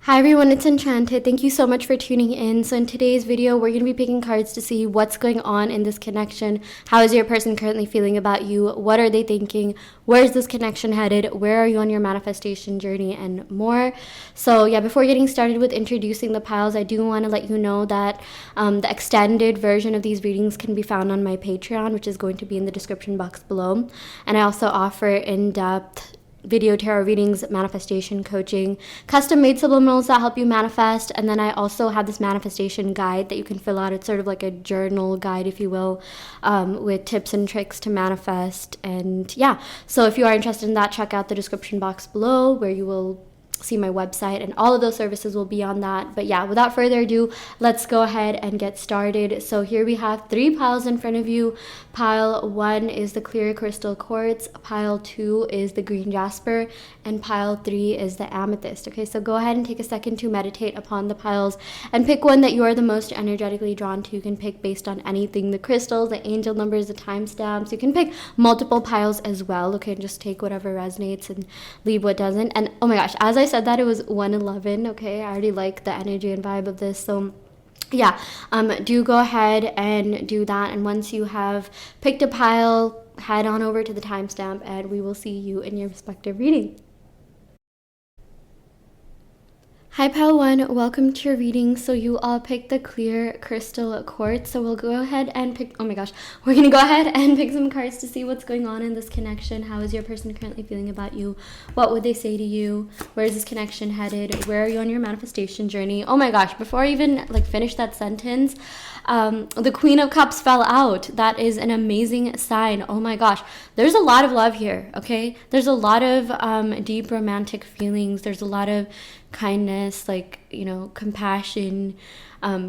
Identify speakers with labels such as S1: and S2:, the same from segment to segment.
S1: Hi everyone, it's Enchanted. Thank you so much for tuning in. So in today's video, we're going to be picking cards to see what's going on in this connection. How is your person currently feeling about you? What are they thinking? Where is this connection headed? Where are you on your manifestation journey and more? So yeah, before getting started with introducing the piles, I do want to let you know that the extended version of these readings can be found on my Patreon, which is going to be in the description box below. And I also offer in-depth video tarot readings, manifestation coaching, custom made subliminals that help you manifest. And then I also have this manifestation guide that you can fill out. It's sort of like a journal guide, if you will, with tips and tricks to manifest. And yeah, so if you are interested in that, check out the description box below where you will see my website, and all of those services will be on that. But yeah, without further ado, let's go ahead and get started. So here we have three piles in front of you. Pile 1 is the clear crystal quartz, pile 2 is the green jasper, and pile 3 is the amethyst. Okay, so go ahead and take a second to meditate upon the piles and pick one that you are the most energetically drawn to. You can pick based on anything, the crystals, the angel numbers, the timestamps. You can pick multiple piles as well. Okay, and just take whatever resonates and leave what doesn't. And oh my gosh, as I said that, it was 111. Okay, I already like the energy and vibe of this, so yeah, do go ahead and do that. And once you have picked a pile, head on over to the timestamp and we will see you in your respective reading. Hi pile 1, welcome to your reading. So you all picked the clear crystal quartz, so we'll go ahead and pick, oh my gosh, we're gonna go ahead and pick some cards to see what's going on in this connection. How is your person currently feeling about you? What would they say to you? Where is this connection headed? Where are you on your manifestation journey? Oh my gosh, before I even finish that sentence, the Queen of Cups fell out. That is an amazing sign. Oh my gosh, there's a lot of love here. Okay, there's a lot of deep romantic feelings. There's a lot of kindness, compassion,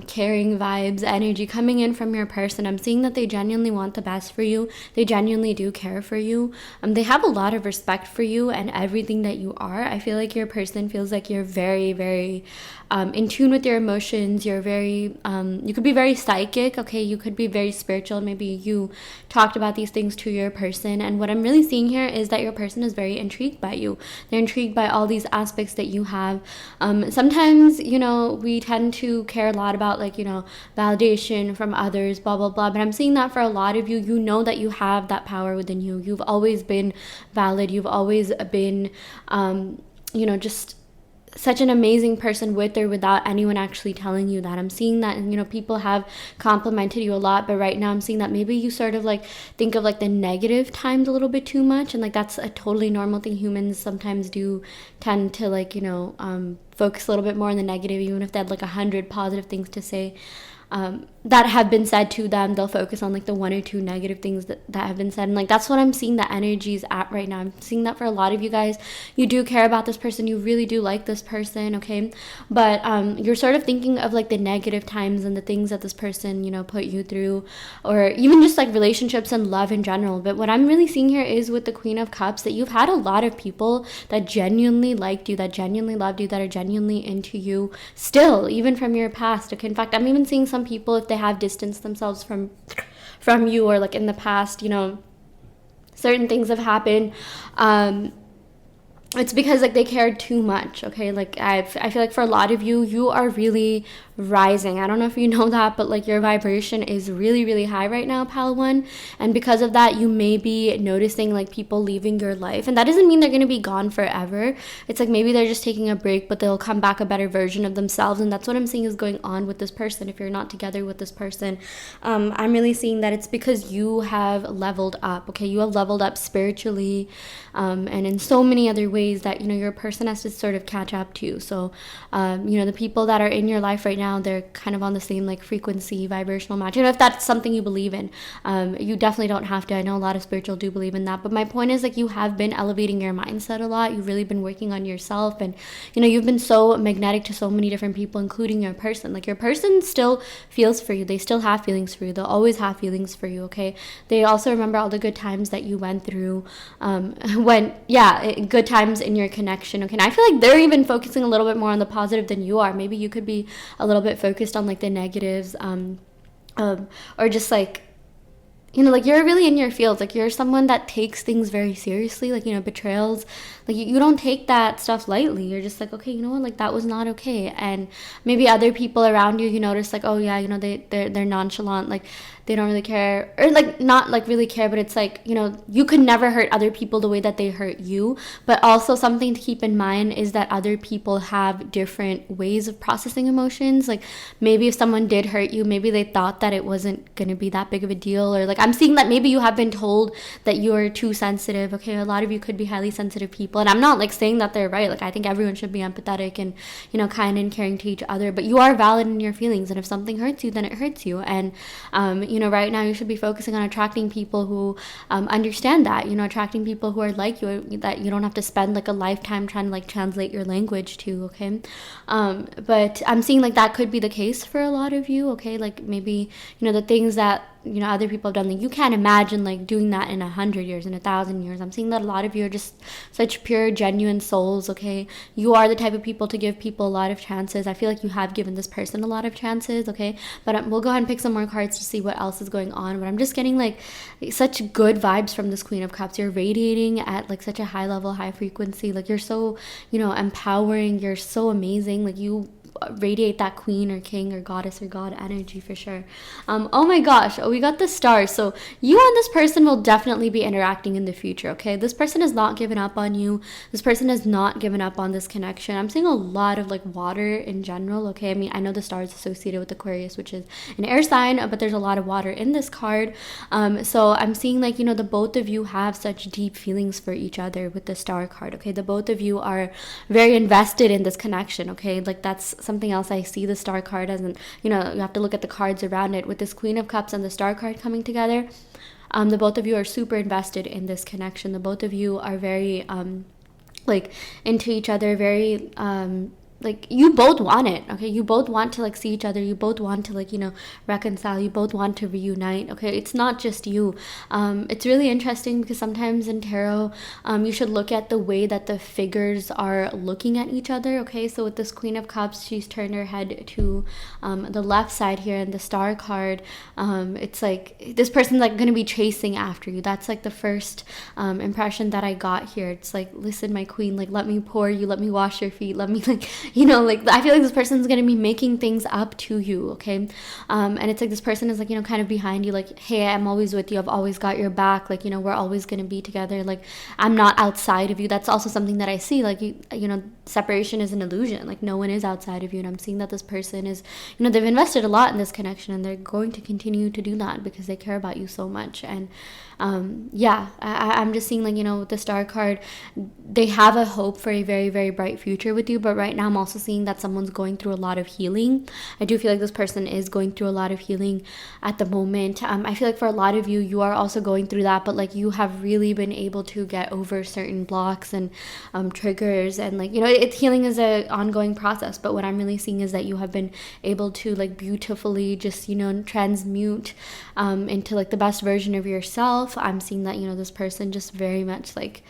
S1: caring vibes, energy coming in from your person. I'm seeing that they genuinely want the best for you. They genuinely do care for you. They have a lot of respect for you and everything that you are. I feel like your person feels like you're very, very in tune with your emotions. You're very, you could be very psychic. Okay, you could be very spiritual. Maybe you talked about these things to your person. And what I'm really seeing here is that your person is very intrigued by you. They're intrigued by all these aspects that you have. Sometimes, we tend to care a lot about validation from others, blah blah blah, but I'm seeing that for a lot of you, you know that you have that power within you. You've always been valid. You've always been just such an amazing person with or without anyone actually telling you that. I'm seeing that, and people have complimented you a lot, but right now I'm seeing that maybe you sort of think of the negative times a little bit too much, and that's a totally normal thing. Humans sometimes do tend to focus a little bit more on the negative, even if they had 100 positive things to say that have been said to them. They'll focus on the one or two negative things that have been said, and that's what I'm seeing the energies at right now. I'm seeing that for a lot of you guys, you do care about this person, you really do like this person, okay, but you're sort of thinking of the negative times and the things that this person put you through, or even just relationships and love in general. But what I'm really seeing here is with the Queen of Cups that you've had a lot of people that genuinely liked you, that genuinely loved you, that are genuinely into you still, even from your past. Okay, in fact, I'm even seeing some people, if they have distanced themselves from you, or in the past, certain things have happened, it's because they cared too much. Okay, I feel like for a lot of you, you are really rising. I don't know if you know that, but your vibration is really, really high right now, pile 1, and because of that, you may be noticing people leaving your life, and that doesn't mean they're going to be gone forever. It's maybe they're just taking a break, but they'll come back a better version of themselves, and that's what I'm seeing is going on with this person. If you're not together with this person, I'm really seeing that it's because you have leveled up. Okay, you have leveled up spiritually, and in so many other ways that your person has to sort of catch up to. So the people that are in your life right now, they're kind of on the same frequency, vibrational match. If that's something you believe in, you definitely don't have to. I know a lot of spiritual do believe in that, but my point is you have been elevating your mindset a lot. You've really been working on yourself, and you've been so magnetic to so many different people, including your person. Your person still feels for you. They still have feelings for you. They'll always have feelings for you. Okay, they also remember all the good times that you went through, good times in your connection. Okay, and I feel they're even focusing a little bit more on the positive than you are. Maybe you could be a little bit focused on the negatives, or just like you're really in your field. Like you're someone that takes things very seriously, like, betrayals, like you don't take that stuff lightly. You're just like, okay, you know what, like that was not okay. And maybe other people around you, you notice like, oh yeah, they're nonchalant, like they don't really care, or like not like really care, but it's like, you could never hurt other people the way that they hurt you. But also something to keep in mind is that other people have different ways of processing emotions. Like maybe if someone did hurt you, maybe they thought that it wasn't going to be that big of a deal, or like I'm seeing that maybe you have been told that you're too sensitive. Okay, a lot of you could be highly sensitive people, and I'm not like saying that they're right. Like I think everyone should be empathetic and kind and caring to each other, but you are valid in your feelings, and if something hurts you, then it hurts you. And right now you should be focusing on attracting people who understand that, attracting people who are like you, that you don't have to spend like a lifetime trying to like translate your language to. Okay, but I'm seeing like that could be the case for a lot of you. Okay, like maybe the things that other people have done, like you can't imagine like doing that in 100 years, in 1,000 years. I'm seeing that a lot of you are just such pure, genuine souls. Okay, you are the type of people to give people a lot of chances. I feel like you have given this person a lot of chances. Okay, but we'll go ahead and pick some more cards to see what else is going on. But I'm just getting like such good vibes from this Queen of Cups. You're radiating at like such a high level, high frequency. Like you're so empowering. You're so amazing. Like you radiate that queen or king or goddess or god energy for sure. Oh my gosh, we got the stars. So you and this person will definitely be interacting in the future. Okay, this person has not given up on you. This person has not given up on this connection. I'm seeing a lot of like water in general. Okay, I mean, I know the star is associated with Aquarius, which is an air sign, but there's a lot of water in this card. So I'm seeing like the both of you have such deep feelings for each other with the star card. Okay, the both of you are very invested in this connection. Okay, like that's something else I see the star card as. And you have to look at the cards around it. With this Queen of Cups and the star card coming together, the both of you are super invested in this connection. The both of you are very like into each other, very like you both want it. Okay, you both want to like see each other, you both want to like reconcile, you both want to reunite. Okay, it's not just you. It's really interesting because sometimes in tarot you should look at the way that the figures are looking at each other. Okay, so with this Queen of Cups, she's turned her head to the left side here, and the star card, it's like this person's like going to be chasing after you. That's like the first impression that I got here. It's like, listen, my queen, like let me pour you, let me wash your feet, let me like like I feel like this person's going to be making things up to you. Okay, and it's like this person is like kind of behind you, like, hey, I'm always with you, I've always got your back, like we're always going to be together, like I'm not outside of you. That's also something that I see, like separation is an illusion, like no one is outside of you. And I'm seeing that this person is they've invested a lot in this connection, and they're going to continue to do that because they care about you so much. And I'm just seeing like with the star card, they have a hope for a very, very bright future with you. But right now I'm also seeing that someone's going through a lot of healing. I do feel like this person is going through a lot of healing at the moment. I feel like for a lot of you, you are also going through that, but like you have really been able to get over certain blocks and triggers, and like healing is an ongoing process. But what I'm really seeing is that you have been able to like beautifully just transmute into like the best version of yourself. I'm seeing that this person just very much like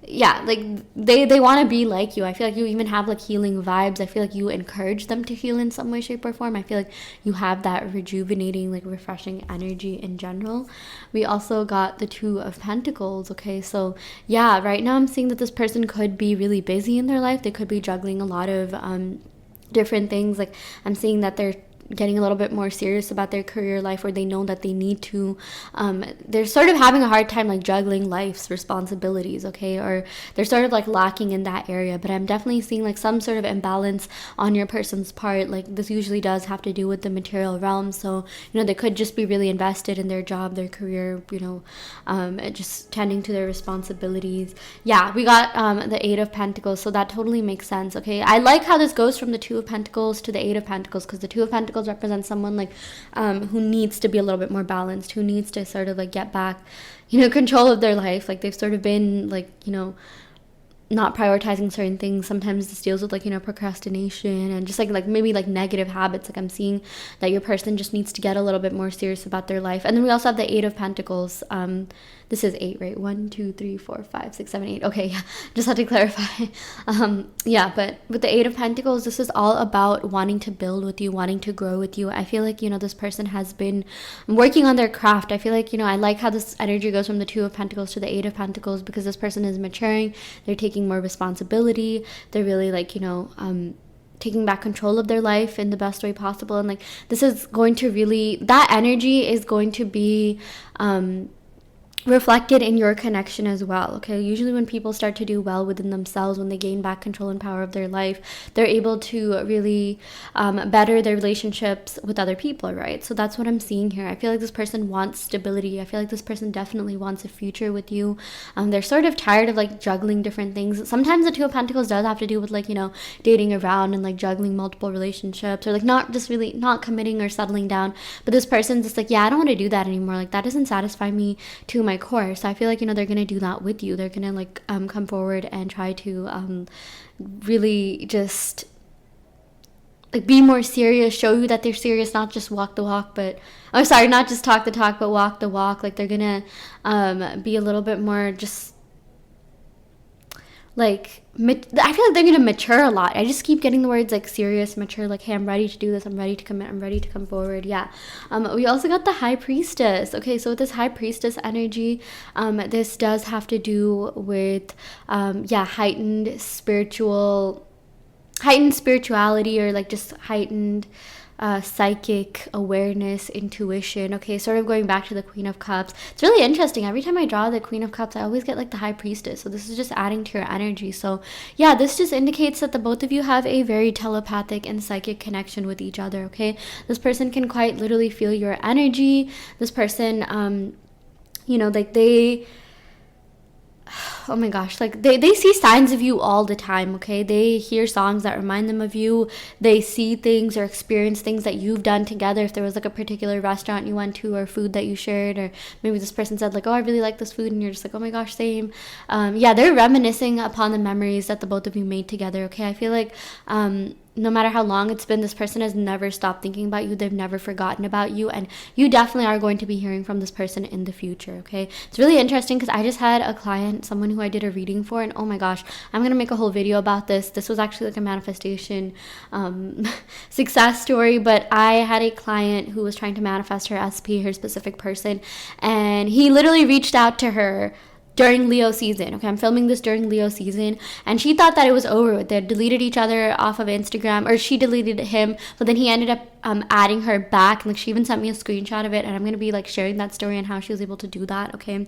S1: like they want to be like you. I feel like you even have like healing vibes. I feel like you encourage them to heal in some way, shape, or form. I feel like you have that rejuvenating, like refreshing energy in general. We also got the Two of Pentacles. Okay, so yeah, right now I'm seeing that this person could be really busy in their life. They could be juggling a lot of different things. Like I'm seeing that they're getting a little bit more serious about their career life, or they know that they need to they're sort of having a hard time like juggling life's responsibilities. Okay, or they're sort of like lacking in that area. But I'm definitely seeing like some sort of imbalance on your person's part. Like this usually does have to do with the material realm. So they could just be really invested in their job, their career, just tending to their responsibilities. Yeah, we got the Eight of Pentacles, so that totally makes sense. Okay, I like how this goes from the Two of Pentacles to the Eight of Pentacles, because the Two of Pentacles represent someone like who needs to be a little bit more balanced, who needs to sort of like get back control of their life. Like they've sort of been like not prioritizing certain things. Sometimes this deals with like, you know, procrastination and just like maybe like negative habits. Like I'm seeing that your person just needs to get a little bit more serious about their life. And then we also have the 8 of Pentacles. This is 8, right? 1, 2, 3, 4, 5, 6, 7, 8. Okay, yeah, just had to clarify. Yeah, but with the 8 of Pentacles, this is all about wanting to build with you, wanting to grow with you. I feel like, you know, this person has been working on their craft. I feel like, you know, I like how this energy goes from the 2 of Pentacles to the 8 of Pentacles, because this person is maturing. They're taking more responsibility. They're really like, you know, taking back control of their life in the best way possible. And like, this is going to really, that energy is going to be reflected in your connection as well. Okay, usually when people start to do well within themselves, when they gain back control and power of their life, they're able to really better their relationships with other people, right? So that's what I'm seeing here. I feel like this person wants stability. I feel like this person definitely wants a future with you. They're sort of tired of like juggling different things. Sometimes the 2 of Pentacles does have to do with like, you know, dating around and like juggling multiple relationships, or like not just really not committing or settling down. But this person's just like, yeah, I don't want to do that anymore. Like that doesn't satisfy me to my core. So I feel like, you know, they're gonna do that with you. They're gonna like come forward and try to really just like be more serious, show you that they're serious, not just walk the walk, but not just talk the talk, but walk the walk. Like they're gonna be a little bit more just like, I feel like they're gonna mature a lot. I just keep getting the words like serious, mature, like, hey, I'm ready to do this, I'm ready to commit, I'm ready to come forward. Yeah. We also got the High Priestess. Okay, so with this High Priestess energy, this does have to do with heightened spirituality, or like just heightened psychic awareness, intuition. Okay, sort of going back to the Queen of Cups. It's really interesting. Every time I draw the Queen of Cups, I always get like the High Priestess. So this is just adding to your energy. So yeah, this just indicates that the both of you have a very telepathic and psychic connection with each other. Okay, this person can quite literally feel your energy. This person, you know, like oh my gosh, like they see signs of you all the time. Okay, they hear songs that remind them of you. They see things or experience things that you've done together. If there was like a particular restaurant you went to, or food that you shared, or maybe this person said like, oh, I really like this food, and you're just like, oh my gosh, same. Yeah, they're reminiscing upon the memories that the both of you made together. Okay, I feel like no matter how long it's been, this person has never stopped thinking about you. They've never forgotten about you, and you definitely are going to be hearing from this person in the future. Okay, it's really interesting because I just had a client, someone who I did a reading for, and oh my gosh, I'm gonna make a whole video about this. This was actually like a manifestation success story. But I had a client who was trying to manifest her SP, her specific person, and he literally reached out to her during Leo season. Okay, I'm filming this during Leo season, and she thought that it was over with. They deleted each other off of Instagram, or she deleted him, but then he ended up adding her back, and like she even sent me a screenshot of it, and I'm gonna be like sharing that story and how she was able to do that. Okay,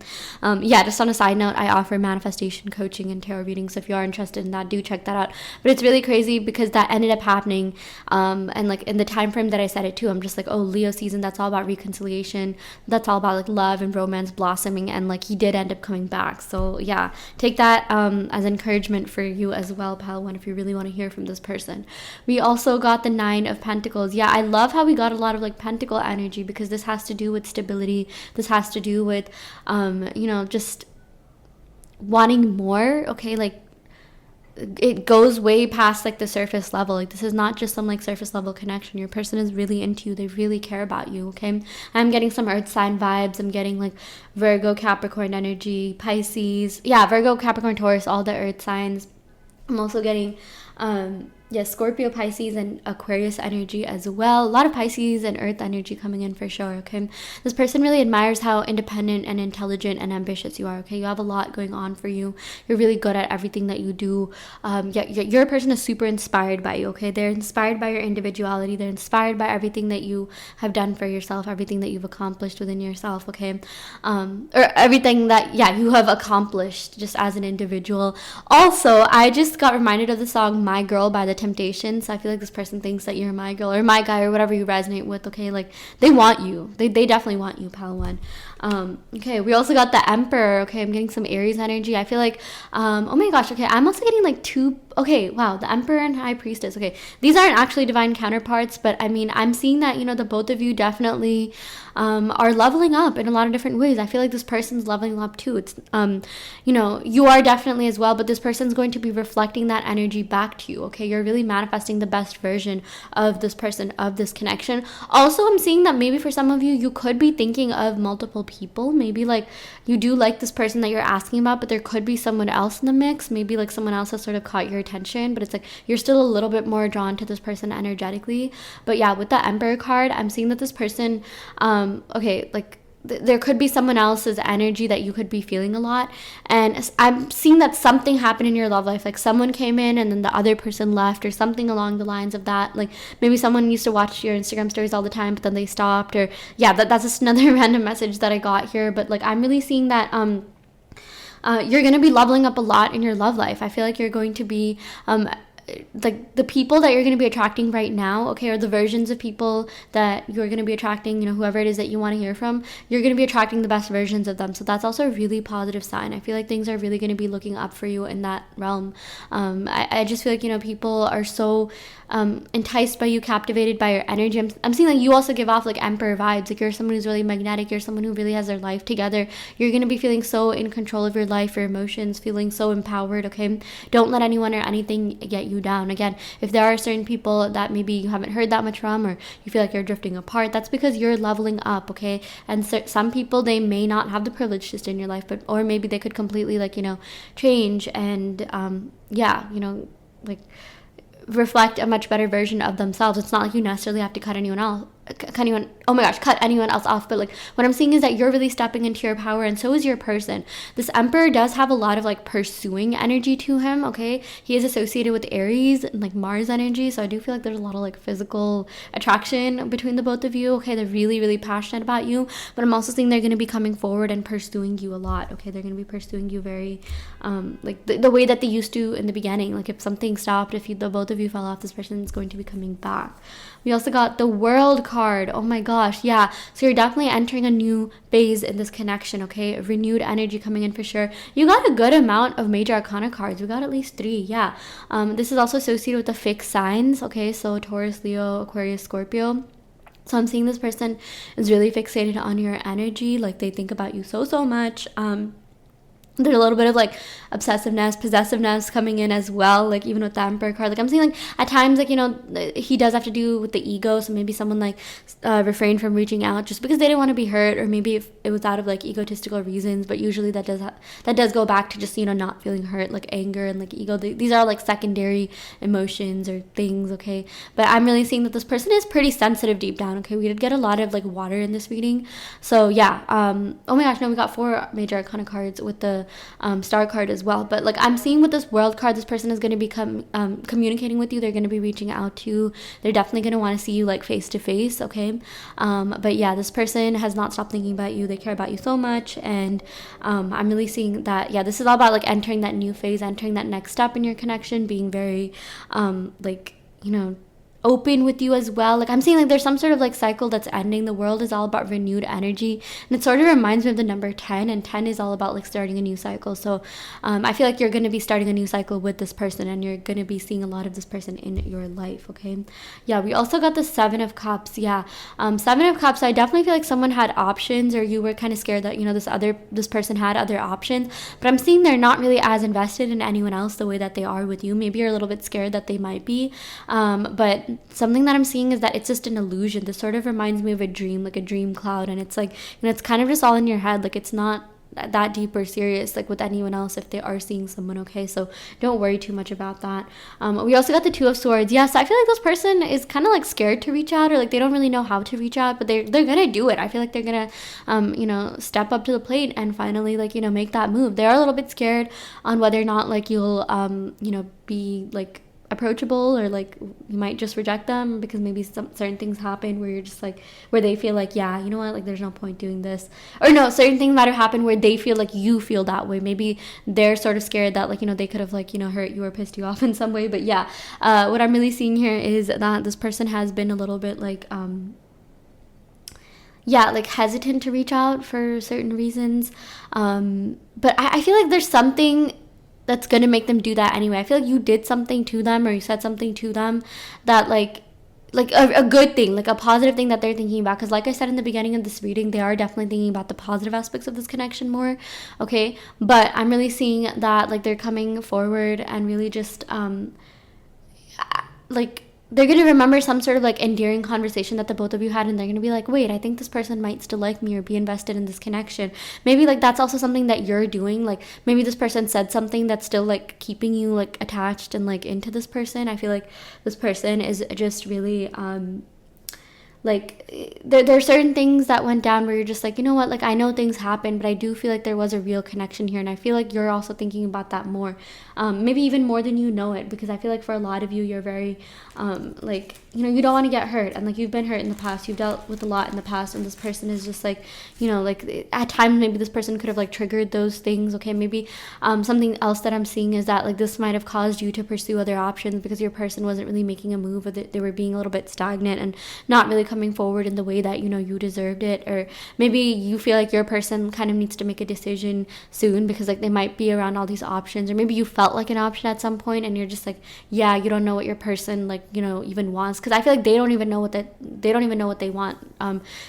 S1: yeah, just on a side note, I offer manifestation coaching and tarot readings, so if you are interested in that, do check that out. But it's really crazy because that ended up happening, and like in the time frame that I said it to, I'm just like, oh, Leo season, that's all about reconciliation, that's all about like love and romance blossoming, and like he did end up coming back. So yeah, take that as encouragement for you as well, pal one, if you really want to hear from this person. We also got the 9 of Pentacles. Yeah, I love how we got a lot of like pentacle energy, because this has to do with stability. This has to do with you know, just wanting more. Okay, like it goes way past like the surface level. Like this is not just some like surface level connection. Your person is really into you. They really care about you. Okay, I'm getting some earth sign vibes. I'm getting like Virgo, Capricorn energy, Pisces, yeah, Virgo, Capricorn, Taurus, all the earth signs. I'm also getting Scorpio, Pisces, and Aquarius energy as well. A lot of Pisces and Earth energy coming in for sure. Okay, this person really admires how independent and intelligent and ambitious you are. Okay, you have a lot going on for you. You're really good at everything that you do. Your person is super inspired by you. Okay, they're inspired by your individuality. They're inspired by everything that you have done for yourself, everything that you've accomplished within yourself. Okay, or everything that you have accomplished just as an individual. Also, I just got reminded of the song "My Girl" by the Temptations. So I feel like this person thinks that you're my girl or my guy or whatever you resonate with. Okay, like they want you. They definitely want you, pal one. Okay, we also got the Emperor. Okay, I'm getting some Aries energy. I feel like oh my gosh, okay, I'm also getting like two okay, wow, the Emperor and High Priestess. Okay, these aren't actually divine counterparts, but I mean, I'm seeing that, the both of you definitely are leveling up in a lot of different ways. I feel like this person's leveling up too. It's, you are definitely as well, but this person's going to be reflecting that energy back to you, okay? You're really manifesting the best version of this person, of this connection. Also, I'm seeing that maybe for some of you, you could be thinking of multiple people. Maybe like you do like this person that you're asking about, but there could be someone else in the mix. Maybe like someone else has sort of caught your attention, but it's like you're still a little bit more drawn to this person energetically. But yeah, with the Emperor card, I'm seeing that this person, okay, like there could be someone else's energy that you could be feeling a lot, and I'm seeing that something happened in your love life, like someone came in and then the other person left, or something along the lines of that. Like maybe someone used to watch your Instagram stories all the time, but then they stopped, or yeah, that's just another random message that I got here. But like I'm really seeing that you're going to be leveling up a lot in your love life. I feel like you're going to be like the people that you're going to be attracting right now, okay, or the versions of people that you're going to be attracting, whoever it is that you want to hear from, you're going to be attracting the best versions of them. So that's also a really positive sign. I feel like things are really going to be looking up for you in that realm. I just feel like, people are so enticed by you, captivated by your energy. I'm seeing like you also give off like Emperor vibes. Like you're someone who's really magnetic. You're someone who really has their life together. You're going to be feeling so in control of your life, your emotions, feeling so empowered, okay? Don't let anyone or anything get you down. Again, if there are certain people that maybe you haven't heard that much from, or you feel like you're drifting apart, that's because you're leveling up, okay? And some people, they may not have the privilege to stay in your life, but or maybe they could completely like change and like reflect a much better version of themselves. It's not like you necessarily have to cut anyone else cut anyone else off. But like what I'm seeing is that you're really stepping into your power, and so is your person. This Emperor does have a lot of like pursuing energy to him, okay? He is associated with Aries and like Mars energy, so I do feel like there's a lot of like physical attraction between the both of you, okay? They're really, really passionate about you, but I'm also seeing they're going to be coming forward and pursuing you a lot, okay? They're going to be pursuing you very like the way that they used to in the beginning. Like if something stopped, if the both of you fell off, this person is going to be coming back. We also got the World card. Oh my gosh, yeah. So you're definitely entering a new phase in this connection, okay? Renewed energy coming in for sure. You got a good amount of major arcana cards. We got at least 3, yeah. This is also associated with the fixed signs, okay? So Taurus, Leo, Aquarius, Scorpio. So I'm seeing this person is really fixated on your energy. Like they think about you so much. There's a little bit of like obsessiveness, possessiveness coming in as well, like even with the Emperor card. Like I'm seeing like at times like he does have to do with the ego, so maybe someone like refrained from reaching out just because they didn't want to be hurt, or maybe if it was out of like egotistical reasons. But usually that does go back to just not feeling hurt, like anger and like ego. These are like secondary emotions or things, okay? But I'm really seeing that this person is pretty sensitive deep down, okay? We did get a lot of like water in this reading, so yeah. Oh my gosh, no, we got 4 major arcana cards with the star card as well. But like I'm seeing with this World card, this person is going to be communicating with you. They're going to be reaching out to you. They're definitely going to want to see you like face to face, okay? But yeah, this person has not stopped thinking about you. They care about you so much, and I'm really seeing that, yeah, this is all about like entering that new phase, entering that next step in your connection, being very open with you as well. Like I'm seeing like there's some sort of like cycle that's ending. The World is all about renewed energy, and it sort of reminds me of the number 10, and 10 is all about like starting a new cycle. So I feel like you're going to be starting a new cycle with this person, and you're going to be seeing a lot of this person in your life, okay? Yeah, we also got the 7 of Cups. Yeah, 7 of Cups, I definitely feel like someone had options, or you were kind of scared that this person had other options, but I'm seeing they're not really as invested in anyone else the way that they are with you. Maybe you're a little bit scared that they might be, but something that I'm seeing is that it's just an illusion. This sort of reminds me of a dream, like a dream cloud, and it's like it's kind of just all in your head. Like it's not that deep or serious like with anyone else if they are seeing someone, okay? So don't worry too much about that. We also got the 2 of Swords. Yes, I feel like this person is kind of like scared to reach out, or like they don't really know how to reach out, but they're gonna do it. I feel like they're gonna step up to the plate and finally like make that move. They're a little bit scared on whether or not like you'll be like approachable, or like you might just reject them because maybe some certain things happen where you're just like, where they feel like, yeah, you know what, like there's no point doing this, or no, certain things might have happened where they feel like you feel that way. Maybe they're sort of scared that like they could have like hurt you or pissed you off in some way. But yeah, what I'm really seeing here is that this person has been a little bit like like hesitant to reach out for certain reasons, but I feel like there's something that's gonna make them do that anyway. I feel like you did something to them, or you said something to them that like a good thing, like a positive thing that they're thinking about. Because like I said in the beginning of this reading, they are definitely thinking about the positive aspects of this connection more, okay? But I'm really seeing that like they're coming forward and really just like they're going to remember some sort of like endearing conversation that the both of you had, and they're going to be like, wait, I think this person might still like me or be invested in this connection. Maybe like that's also something that you're doing. Like maybe this person said something that's still like keeping you like attached and like into this person. I feel like this person is just really like there are certain things that went down where you're just like, you know what, like I know things happen, but I do feel like there was a real connection here, and I feel like you're also thinking about that more, maybe even more than you know it, because I feel like for a lot of you, you're very like, you know, you don't want to get hurt, and like you've been hurt in the past, you've dealt with a lot in the past, and this person is just like, you know, like at times maybe this person could have like triggered those things, okay? Maybe something else that I'm seeing is that like this might have caused you to pursue other options because your person wasn't really making a move, or they were being a little bit stagnant and not really coming forward in the way that, you know, you deserved it. Or maybe you feel like your person kind of needs to make a decision soon because like they might be around all these options, or maybe you felt like an option at some point and you're just like, yeah, you don't know what your person like, you know, even wants, because I feel like they don't even know what they want.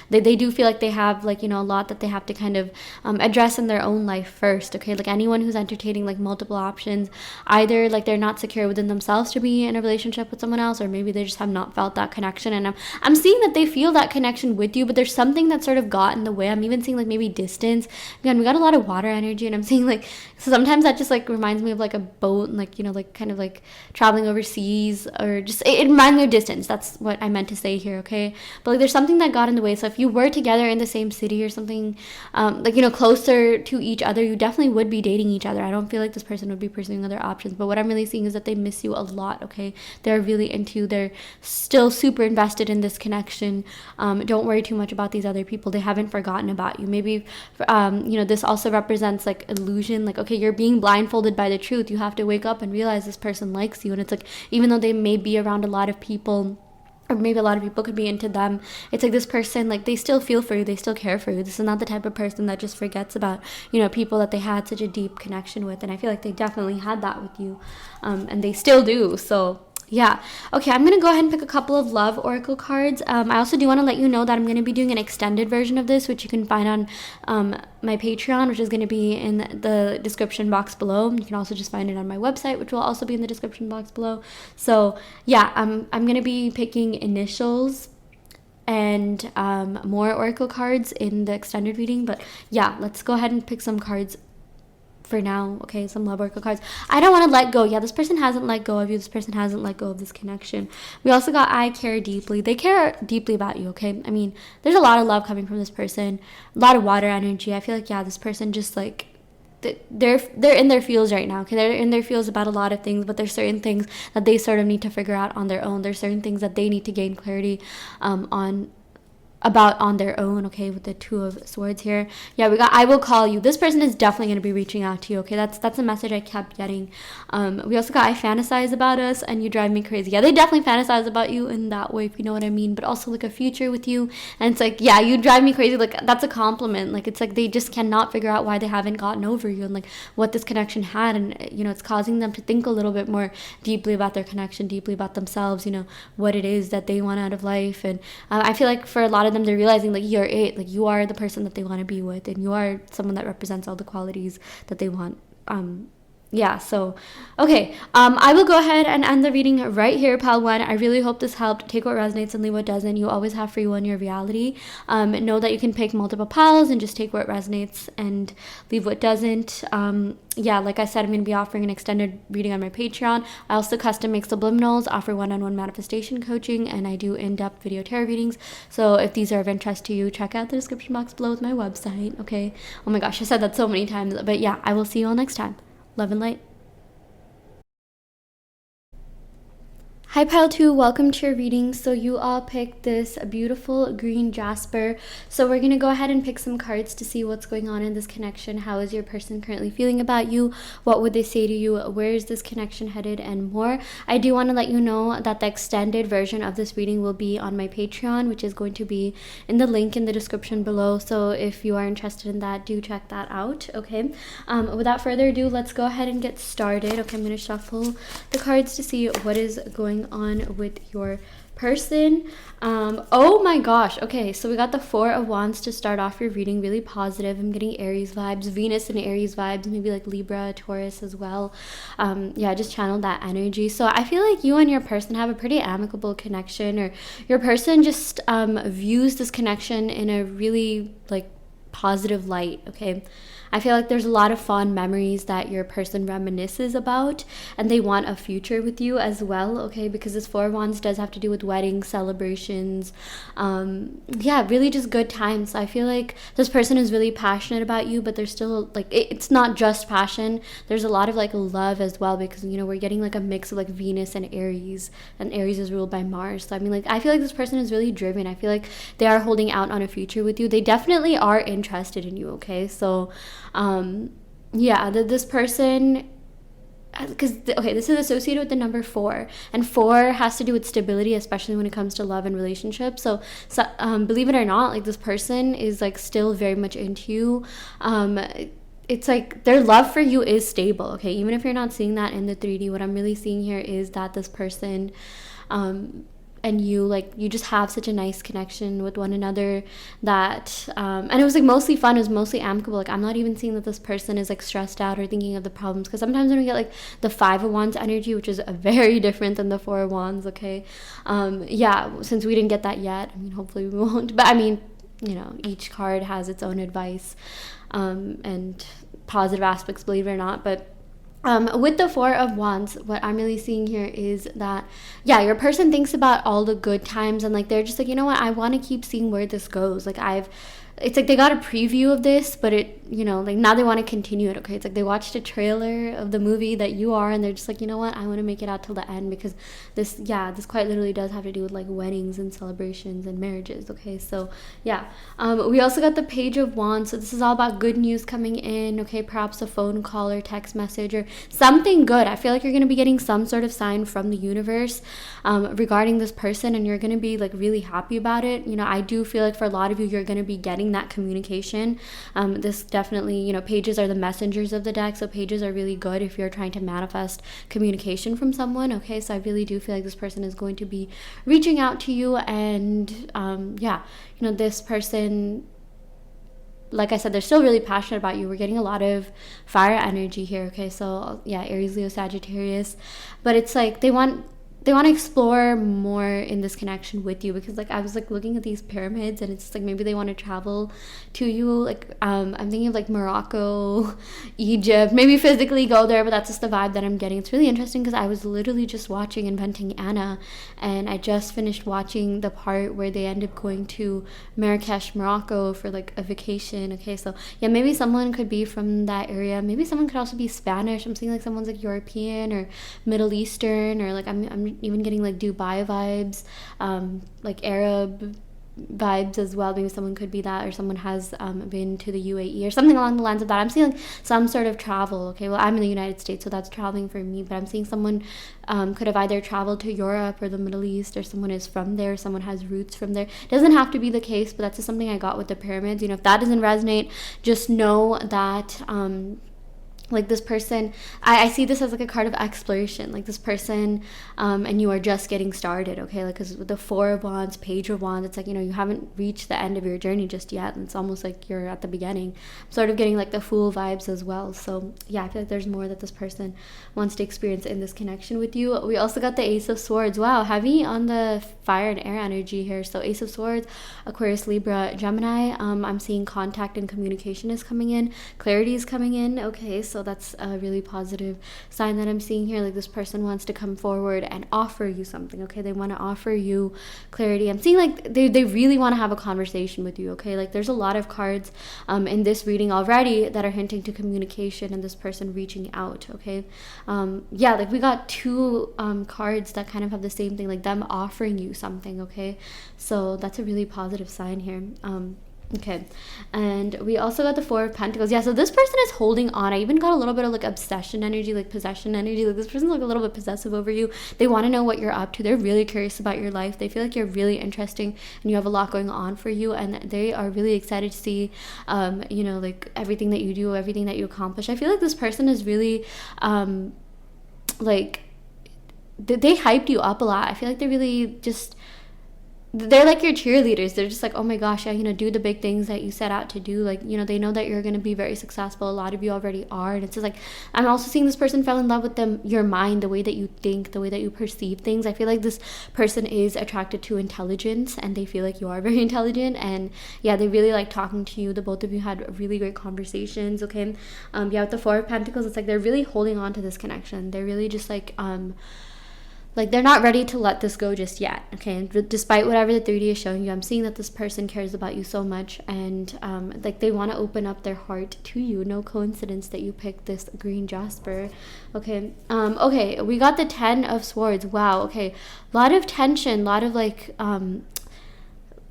S1: They do feel like they have like, you know, a lot that they have to kind of address in their own life first, okay? Like anyone who's entertaining like multiple options, either like they're not secure within themselves to be in a relationship with someone else, or maybe they just have not felt that connection. And I'm seeing that they feel that connection with you, but there's something that sort of got in the way. I'm even seeing like maybe distance. Again, we got a lot of water energy, and I'm seeing like, so sometimes that just like reminds me of like a boat and like, you know, like kind of like traveling overseas, or just it reminds me of distance. That's what I meant to say here, okay? But like there's something that got in the way. So if you were together in the same city or something, like, you know, closer to each other, you definitely would be dating each other. I don't feel like this person would be pursuing other options, but what I'm really seeing is that they miss you a lot, okay? They're really into you. They're still super invested in this connection. Don't worry too much about these other people. They haven't forgotten about you. Maybe you know, this also represents like illusion, like, okay, you're being blindfolded by the truth. You have to wake up and realize this person likes you. And it's like, even though they may be around a lot of people, or maybe a lot of people could be into them, it's like this person, like they still feel for you, they still care for you. This is not the type of person that just forgets about, you know, people that they had such a deep connection with. And I feel like they definitely had that with you, and they still do. So yeah. Okay, I'm going to go ahead and pick a couple of love oracle cards. I also do want to let you know that I'm going to be doing an extended version of this, which you can find on my Patreon, which is going to be in the description box below. You can also just find it on my website, which will also be in the description box below. So yeah, I'm going to be picking initials and more oracle cards in the extended reading. But yeah, let's go ahead and pick some cards for now, okay? Some love oracle cards. I don't want to let go. Yeah, this person hasn't let go of you. This person hasn't let go of this connection. We also got I care deeply. They care deeply about you, okay? I mean, there's a lot of love coming from this person, a lot of water energy. I feel like, yeah, this person just like they're in their feels right now, okay? They're in their feels about a lot of things, but there's certain things that they sort of need to figure out on their own. There's certain things that they need to gain clarity on their own, okay? With the Two of Swords here, yeah, we got I will call you. This person is definitely going to be reaching out to you, okay? That's a message I kept getting. We also got I fantasize about us and you drive me crazy. Yeah, they definitely fantasize about you in that way, if you know what I mean, but also like a future with you. And it's like, yeah, you drive me crazy. Like that's a compliment. Like it's like they just cannot figure out why they haven't gotten over you and like what this connection had, and you know, it's causing them to think a little bit more deeply about their connection, deeply about themselves, you know, what it is that they want out of life. And I feel like for a lot of them, they're realizing like you're it, like you are the person that they want to be with, and you are someone that represents all the qualities that they want. Yeah, so okay, I will go ahead and end the reading right here, pal one. I really hope this helped. Take what resonates and leave what doesn't. You always have free will in your reality. Know that you can pick multiple piles and just take what resonates and leave what doesn't. Yeah, like I said, I'm going to be offering an extended reading on my Patreon. I also custom make subliminals, offer one-on-one manifestation coaching, and I do in-depth video tarot readings. So if these are of interest to you, check out the description box below with my website, okay? Oh my gosh, I said that so many times, but yeah, I will see you all next time. Love and light. Hi Pile 2, welcome to your reading. So you all picked this beautiful green Jasper. So we're going to go ahead and pick some cards to see what's going on in this connection. How is your person currently feeling about you? What would they say to you? Where is this connection headed? And more. I do want to let you know that the extended version of this reading will be on my Patreon, which is going to be in the link in the description below. So if you are interested in that, do check that out. Okay. Without further ado, let's go ahead and get started. Okay, I'm going to shuffle the cards to see what is going on with your person. Oh my gosh. Okay, so we got the Four of Wands to start off your reading. Really positive. I'm getting Aries vibes, Venus and Aries vibes, maybe like Libra, Taurus as well. Yeah, just channeled that energy. So I feel like you and your person have a pretty amicable connection, or your person just views this connection in a really like positive light. Okay, I feel like there's a lot of fond memories that your person reminisces about, and they want a future with you as well. Okay, because this Four of Wands does have to do with weddings, celebrations, yeah, really just good times. So I feel like this person is really passionate about you, but there's still like it's not just passion. There's a lot of like love as well, because you know we're getting like a mix of like Venus and Aries is ruled by Mars. So I mean, like I feel like this person is really driven. I feel like they are holding out on a future with you. They definitely are interested in you. Okay, so yeah, this person, because okay, this is associated with the number 4, and 4 has to do with stability, especially when it comes to love and relationships. So believe it or not, like this person is like still very much into you. It's like their love for you is stable. Okay, even if you're not seeing that in the 3D, what I'm really seeing here is that this person and you, like, you just have such a nice connection with one another that and it was like mostly fun, it was mostly amicable. Like I'm not even seeing that this person is like stressed out or thinking of the problems, because sometimes when we get like the 5 of Wands energy, which is very different than the 4 of Wands. Okay, yeah, since we didn't get that yet, I mean hopefully we won't, but I mean, you know, each card has its own advice and positive aspects, believe it or not. But with the 4 of Wands, what I'm really seeing here is that, yeah, your person thinks about all the good times, and like they're just like, you know what, I want to keep seeing where this goes. Like it's like they got a preview of this, but it, you know, like now they want to continue it. Okay, it's like they watched a trailer of the movie that you are, and they're just like, you know what, I want to make it out till the end, because this quite literally does have to do with like weddings and celebrations and marriages. Okay, so yeah, we also got the Page of Wands. So this is all about good news coming in. Okay, perhaps a phone call or text message or something good. I feel like you're going to be getting some sort of sign from the universe regarding this person, and you're going to be like really happy about it. You know, I do feel like for a lot of you, you're going to be getting that communication. This definitely, you know, pages are the messengers of the deck, so pages are really good if you're trying to manifest communication from someone. Okay, so I really do feel like this person is going to be reaching out to you, and yeah, you know, this person, like I said, they're still really passionate about you. We're getting a lot of fire energy here. Okay, so yeah, Aries, Leo, Sagittarius, but it's like they want to explore more in this connection with you, because like I was like looking at these pyramids, and it's like maybe they want to travel to you. Like I'm thinking of like Morocco, Egypt, maybe physically go there, but that's just the vibe that I'm getting. It's really interesting because I was literally just watching Inventing Anna, and I just finished watching the part where they end up going to Marrakesh, Morocco for like a vacation. Okay, so yeah, maybe someone could be from that area. Maybe someone could also be Spanish. I'm seeing like someone's like European or Middle Eastern, or like I'm even getting like Dubai vibes, like Arab vibes as well. Maybe someone could be that, or someone has been to the UAE or something along the lines of that. I'm seeing like some sort of travel. Okay, well, I'm in the United States, so that's traveling for me, but I'm seeing someone could have either traveled to Europe or the Middle East, or someone is from there, someone has roots from there. It doesn't have to be the case, but that's just something I got with the pyramids. You know, if that doesn't resonate, just know that like this person, I see this as like a card of exploration. Like this person and you are just getting started. Okay, like because with the 4 of Wands, Page of Wands, it's like, you know, you haven't reached the end of your journey just yet, and it's almost like you're at the beginning. I'm sort of getting like the Fool vibes as well. So yeah, I feel like there's more that this person wants to experience in this connection with you. We also got the Ace of Swords. Wow, heavy on the fire and air energy here. So Ace of Swords, Aquarius, Libra, Gemini. I'm seeing contact and communication is coming in, clarity is coming in. Okay, so that's a really positive sign that I'm seeing here. Like this person wants to come forward and offer you something. Okay, they want to offer you clarity. I'm seeing like they really want to have a conversation with you. Okay, like there's a lot of cards in this reading already that are hinting to communication and this person reaching out. Okay, yeah, like we got two cards that kind of have the same thing, like them offering you something. Okay, so that's a really positive sign here. Okay, and we also got the Four of Pentacles. Yeah, so this person is holding on. I even got a little bit of like obsession energy, like possession energy. Like this person's like a little bit possessive over you. They want to know what you're up to. They're really curious about your life. They feel like you're really interesting and you have a lot going on for you, and they are really excited to see you know, like everything that you do, everything that you accomplish. I feel like this person is really like they hyped you up a lot. I feel like they're like your cheerleaders. They're just like, oh my gosh, yeah, you know, do the big things that you set out to do. Like, you know, they know that you're going to be very successful. A lot of you already are. And it's just like, I'm also seeing this person fell in love with your mind, the way that you think, the way that you perceive things. I feel like this person is attracted to intelligence and they feel like you are very intelligent. And yeah, they really like talking to you. The both of you had really great conversations. Okay. Yeah, with the Four of Pentacles, it's like they're really holding on to this connection. They're really just like they're not ready to let this go just yet. Okay, despite whatever the 3D is showing you, I'm seeing that this person cares about you so much, and like they want to open up their heart to you. No coincidence that you picked this green Jasper. Okay, okay, we got the Ten of Swords. Wow. Okay, a lot of tension, a lot of like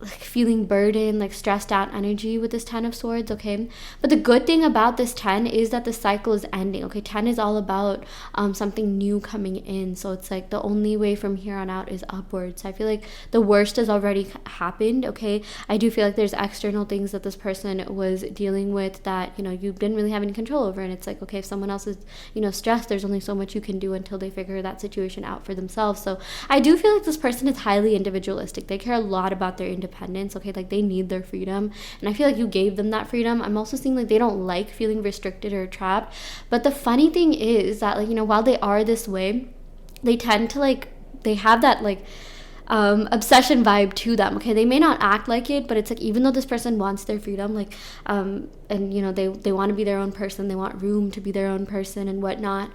S1: feeling burdened, like stressed out energy with this Ten of Swords. Okay, but the good thing about this 10 is that the cycle is ending. Okay, 10 is all about something new coming in, so it's like the only way from here on out is upwards. I feel like the worst has already happened. Okay, I do feel like there's external things that this person was dealing with that, you know, you didn't really have any control over, and it's like, okay, if someone else is, you know, stressed, there's only so much you can do until they figure that situation out for themselves. So I do feel like this person is highly individualistic. They care a lot about their independence. Okay, like they need their freedom, and I feel like you gave them that freedom. I'm also seeing like they don't like feeling restricted or trapped, but the funny thing is that, like, you know, while they are this way, they tend to like, they have that like obsession vibe to them. Okay, they may not act like it, but it's like, even though this person wants their freedom, like and you know, they want to be their own person, they want room to be their own person and whatnot,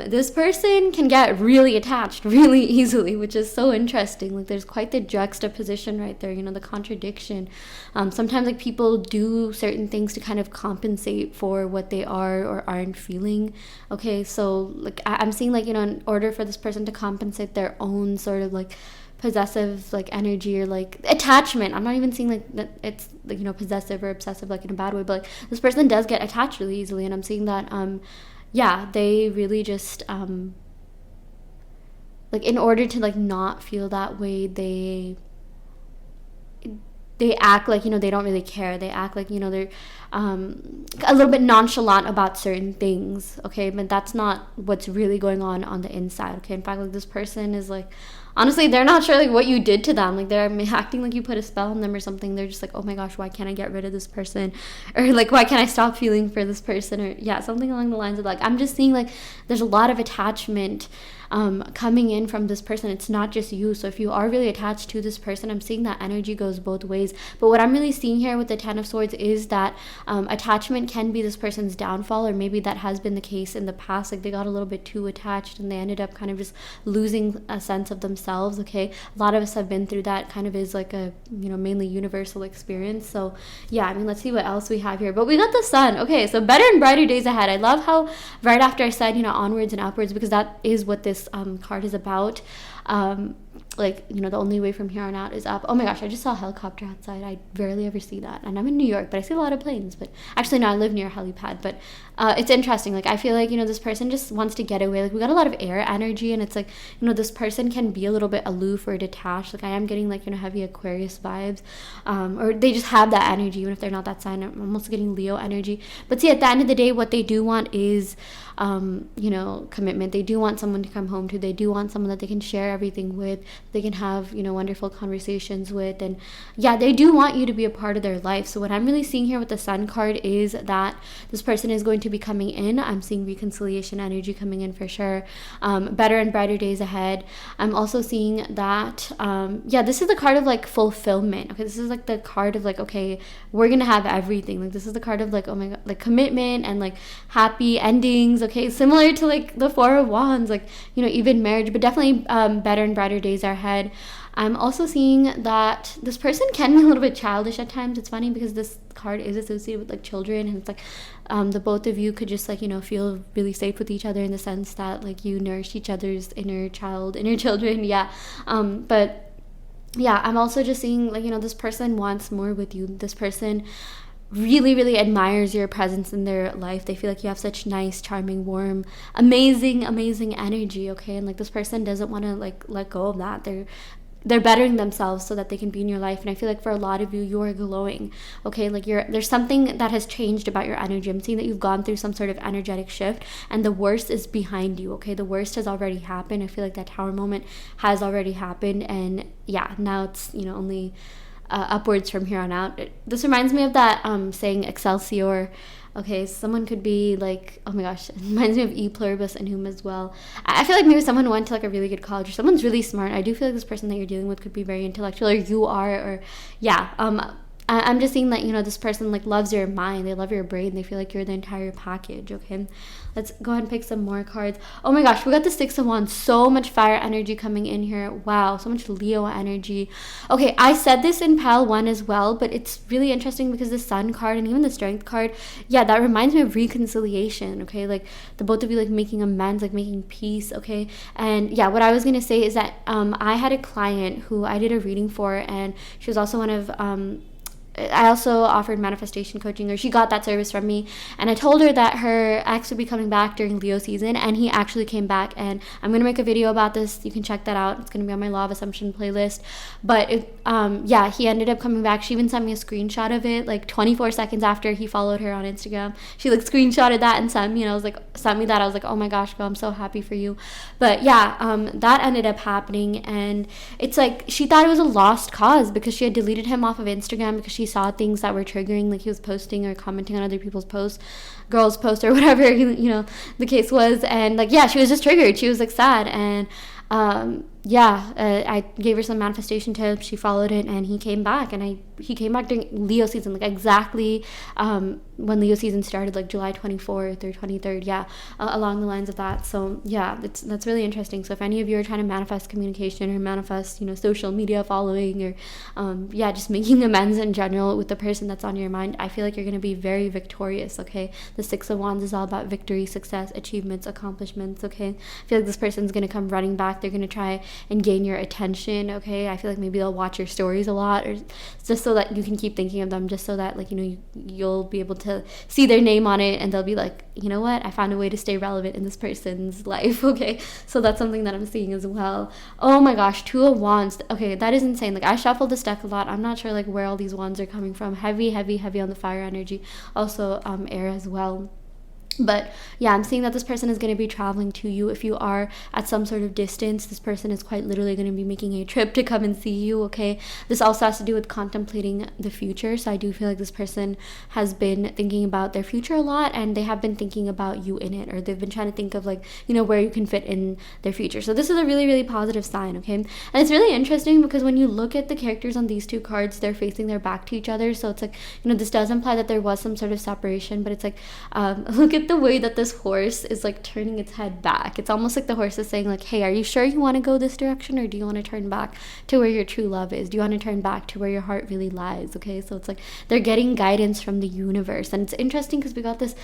S1: this person can get really attached really easily, which is so interesting. Like there's quite the juxtaposition right there, you know, the contradiction. Sometimes like people do certain things to kind of compensate for what they are or aren't feeling. Okay, so like I'm seeing like, you know, in order for this person to compensate their own sort of like possessive like energy or like attachment, I'm not even seeing like that it's like, you know, possessive or obsessive like in a bad way, but like this person does get attached really easily, and I'm seeing that yeah, they really just like in order to like not feel that way, they act like, you know, they don't really care. They act like, you know, they're a little bit nonchalant about certain things. Okay, but that's not what's really going on the inside. Okay, in fact, like this person is like, honestly, they're not sure like what you did to them. Like they're acting like you put a spell on them or something. They're just like, oh my gosh, why can't I get rid of this person, or like why can't I stop feeling for this person, or yeah, something along the lines of like, I'm just seeing like there's a lot of attachment coming in from this person. It's not just you. So if you are really attached to this person, I'm seeing that energy goes both ways. But what I'm really seeing here with the Ten of Swords is that attachment can be this person's downfall, or maybe that has been the case in the past. Like they got a little bit too attached and they ended up kind of just losing a sense of themselves. Okay, a lot of us have been through that. Kind of is like a, you know, mainly universal experience. So yeah, I mean, let's see what else we have here. But we got the Sun. Okay, so better and brighter days ahead. I love how right after I said, you know, onwards and upwards, because that is what this card is about. Like, you know, the only way from here on out is up. Oh my gosh, I just saw a helicopter outside. I rarely ever see that, and I'm in New York, but I see a lot of planes. But actually no, I live near a helipad. But it's interesting. Like I feel like, you know, this person just wants to get away. Like we got a lot of air energy, and it's like, you know, this person can be a little bit aloof or detached. Like I am getting like, you know, heavy Aquarius vibes, or they just have that energy even if they're not that sign. I'm almost getting Leo energy. But see, at the end of the day, what they do want is you know, commitment. They do want someone to come home to. They do want someone that they can share share everything with, they can have, you know, wonderful conversations with. And yeah, they do want you to be a part of their life. So what I'm really seeing here with the Sun card is that this person is going to be coming in. I'm seeing reconciliation energy coming in for sure. Better and brighter days ahead. I'm also seeing that yeah, this is the card of like fulfillment. Okay, this is like the card of like, okay, we're gonna have everything. Like this is the card of like, oh my god, like commitment and like happy endings. Okay, similar to like the Four of Wands, like, you know, even marriage, but definitely better and brighter days are ahead. I'm also seeing that this person can be a little bit childish at times. It's funny because this card is associated with like children, and it's like the both of you could just like, you know, feel really safe with each other in the sense that like you nourish each other's inner children. Yeah. But yeah, I'm also just seeing like, you know, this person wants more with you. This person really, really admires your presence in their life. They feel like you have such nice, charming, warm, amazing energy. Okay, and like this person doesn't want to like let go of that. They're bettering themselves so that they can be in your life. And I feel like for a lot of you, you're glowing. Okay, like there's something that has changed about your energy. I'm seeing that you've gone through some sort of energetic shift, and the worst is behind you. Okay, the worst has already happened. I feel like that tower moment has already happened, and yeah, now it's, you know, only upwards from here on out. This reminds me of that saying Excelsior. Okay, someone could be like, oh my gosh, it reminds me of E pluribus and whom as well. I feel like maybe someone went to like a really good college, or someone's really smart. I do feel like this person that you're dealing with could be very intellectual, or you are, or yeah. I'm just seeing that, you know, this person like loves your mind, they love your brain, they feel like you're the entire package. Okay, let's go ahead and pick some more cards. Oh my gosh, we got the Six of Wands. So much fire energy coming in here. Wow, so much Leo energy. Okay, I said this in pile 1 as well, but it's really interesting because the Sun card and even the Strength card, yeah, that reminds me of reconciliation. Okay, like the both of you like making amends, like making peace. Okay, and yeah, what I was gonna say is that I had a client who I did a reading for, and she was also one of I also offered manifestation coaching, or she got that service from me, and I told her that her ex would be coming back during Leo season, and he actually came back, and I'm going to make a video about this. You can check that out. It's going to be on my Law of Assumption playlist. But yeah, he ended up coming back. She even sent me a screenshot of it like 24 seconds after he followed her on Instagram. She like screenshotted that and sent me, and I was like, oh my gosh, girl, I'm so happy for you. But yeah, that ended up happening, and it's like she thought it was a lost cause because she had deleted him off of Instagram because she saw things that were triggering, like he was posting or commenting on other people's posts, girls' posts, or whatever, you know, the case was. And like, yeah, she was just triggered. She was like sad, and I gave her some manifestation tips. She followed it, and he came back, and he came back during Leo season, like exactly when Leo season started, like July 24th or 23rd, yeah, along the lines of that. So yeah, that's really interesting. So if any of you are trying to manifest communication or manifest, you know, social media following, or yeah, just making amends in general with the person that's on your mind, I feel like you're going to be very victorious. Okay, the Six of Wands is all about victory, success, achievements, accomplishments. Okay, I feel like this person's going to come running back. They're going to try and gain your attention. Okay, I feel like maybe they'll watch your stories a lot, or just so that you can keep thinking of them, just so that like, you know, you'll be able to see their name on it, and they'll be like, you know what, I found a way to stay relevant in this person's life. Okay, so that's something that I'm seeing as well. Oh my gosh, Two of Wands. Okay, that is insane. Like I shuffled this deck a lot. I'm not sure like where all these wands are coming from. Heavy on the fire energy. Also air as well. But yeah, I'm seeing that this person is going to be traveling to you. If you are at some sort of distance, this person is quite literally going to be making a trip to come and see you. Okay, this also has to do with contemplating the future. So I do feel like this person has been thinking about their future a lot, and they have been thinking about you in it, or they've been trying to think of like, you know, where you can fit in their future. So this is a really, really positive sign. Okay, and it's really interesting because when you look at the characters on these two cards, they're facing their back to each other. So it's like, you know, this does imply that there was some sort of separation, but it's like, look at the way that this horse is like turning its head back. It's almost like the horse is saying like, hey, are you sure you want to go this direction, or do you want to turn back to where your true love is? Do you want to turn back to where your heart really lies? Okay, so it's like they're getting guidance from the universe. And it's interesting because we got this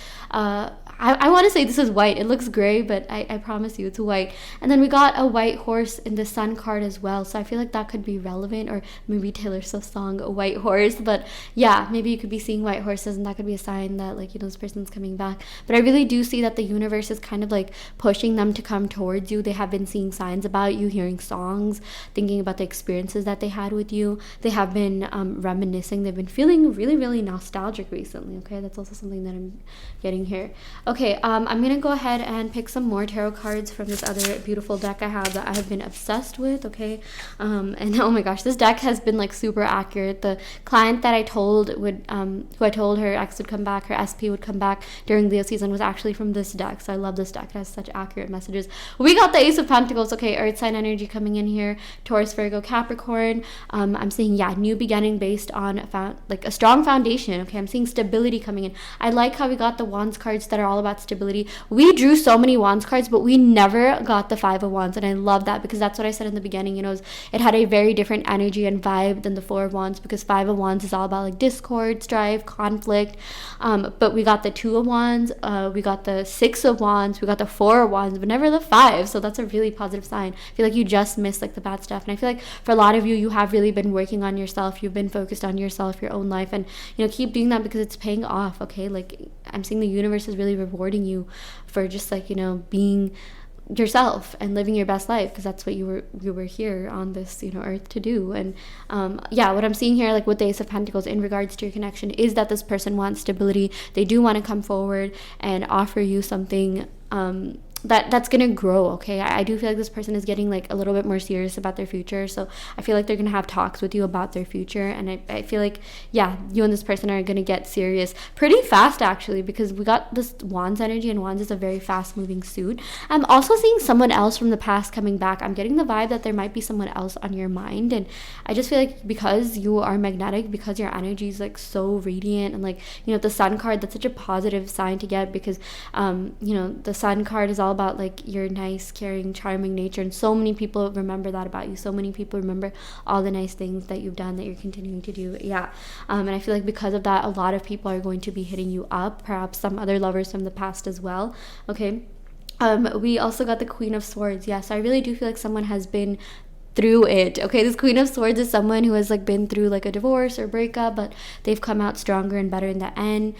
S1: I want to say this is white. It looks gray, but I promise you it's white. And then we got a white horse in the Sun card as well, so I feel like that could be relevant, or maybe Taylor Swift's song A White Horse. But yeah, maybe you could be seeing white horses, and that could be a sign that like, you know, this person's coming back. but I really do see that the universe is kind of like pushing them to come towards you. They have been seeing signs about you, hearing songs, thinking about the experiences that they had with you. They have been reminiscing. They've been feeling really, really nostalgic recently. Okay, that's also something that I'm getting here. Okay, I'm gonna go ahead and pick some more tarot cards from this other beautiful deck I have that I have been obsessed with. Okay, and oh my gosh, this deck has been like super accurate. The client that I told would who I told her ex would come back, her SP would come back during Leo season, was actually from this deck. So I love this deck. It has such accurate messages. We got the Ace of Pentacles. Okay, earth sign energy coming in here. Taurus, Virgo, Capricorn. I'm seeing, yeah, new beginning based on like a strong foundation. Okay, I'm seeing stability coming in. I like how we got the Wands cards that are all about stability. We drew so many Wands cards, but we never got the Five of Wands, and I love that because that's what I said in the beginning. You know, it had a very different energy and vibe than the Four of Wands, because Five of Wands is all about like discord, strife, conflict. But we got the Two of Wands, we got the Six of Wands, we got the Four of Wands, but never the Five. So that's a really positive sign. I feel like you just missed like the bad stuff, and I feel like for a lot of you, you have really been working on yourself. You've been focused on yourself, your own life, and you know, keep doing that because it's paying off. Okay, like I'm seeing the universe is really rewarding you for just like, you know, being yourself and living your best life, because that's what you were here on this, you know, earth to do. And yeah, what I'm seeing here, like with the Ace of Pentacles in regards to your connection, is that this person wants stability. They do want to come forward and offer you something that's gonna grow. Okay, I do feel like this person is getting like a little bit more serious about their future, so I feel like they're gonna have talks with you about their future, and I feel like, yeah, you and this person are gonna get serious pretty fast actually, because we got this Wands energy, and Wands is a very fast moving suit. I'm also seeing someone else from the past coming back. I'm getting the vibe that there might be someone else on your mind, and I just feel like because you are magnetic, because your energy is like so radiant, and like, you know, the Sun card, that's such a positive sign to get, because you know, the Sun card is all about like your nice, caring, charming nature, and so many people remember that about you. So many people remember all the nice things that you've done, that you're continuing to do. Yeah, and I feel like because of that, a lot of people are going to be hitting you up, perhaps some other lovers from the past as well. Okay, we also got the Queen of Swords. Yeah, so I really do feel like someone has been through it. Okay, this Queen of Swords is someone who has like been through like a divorce or breakup, but they've come out stronger and better in the end.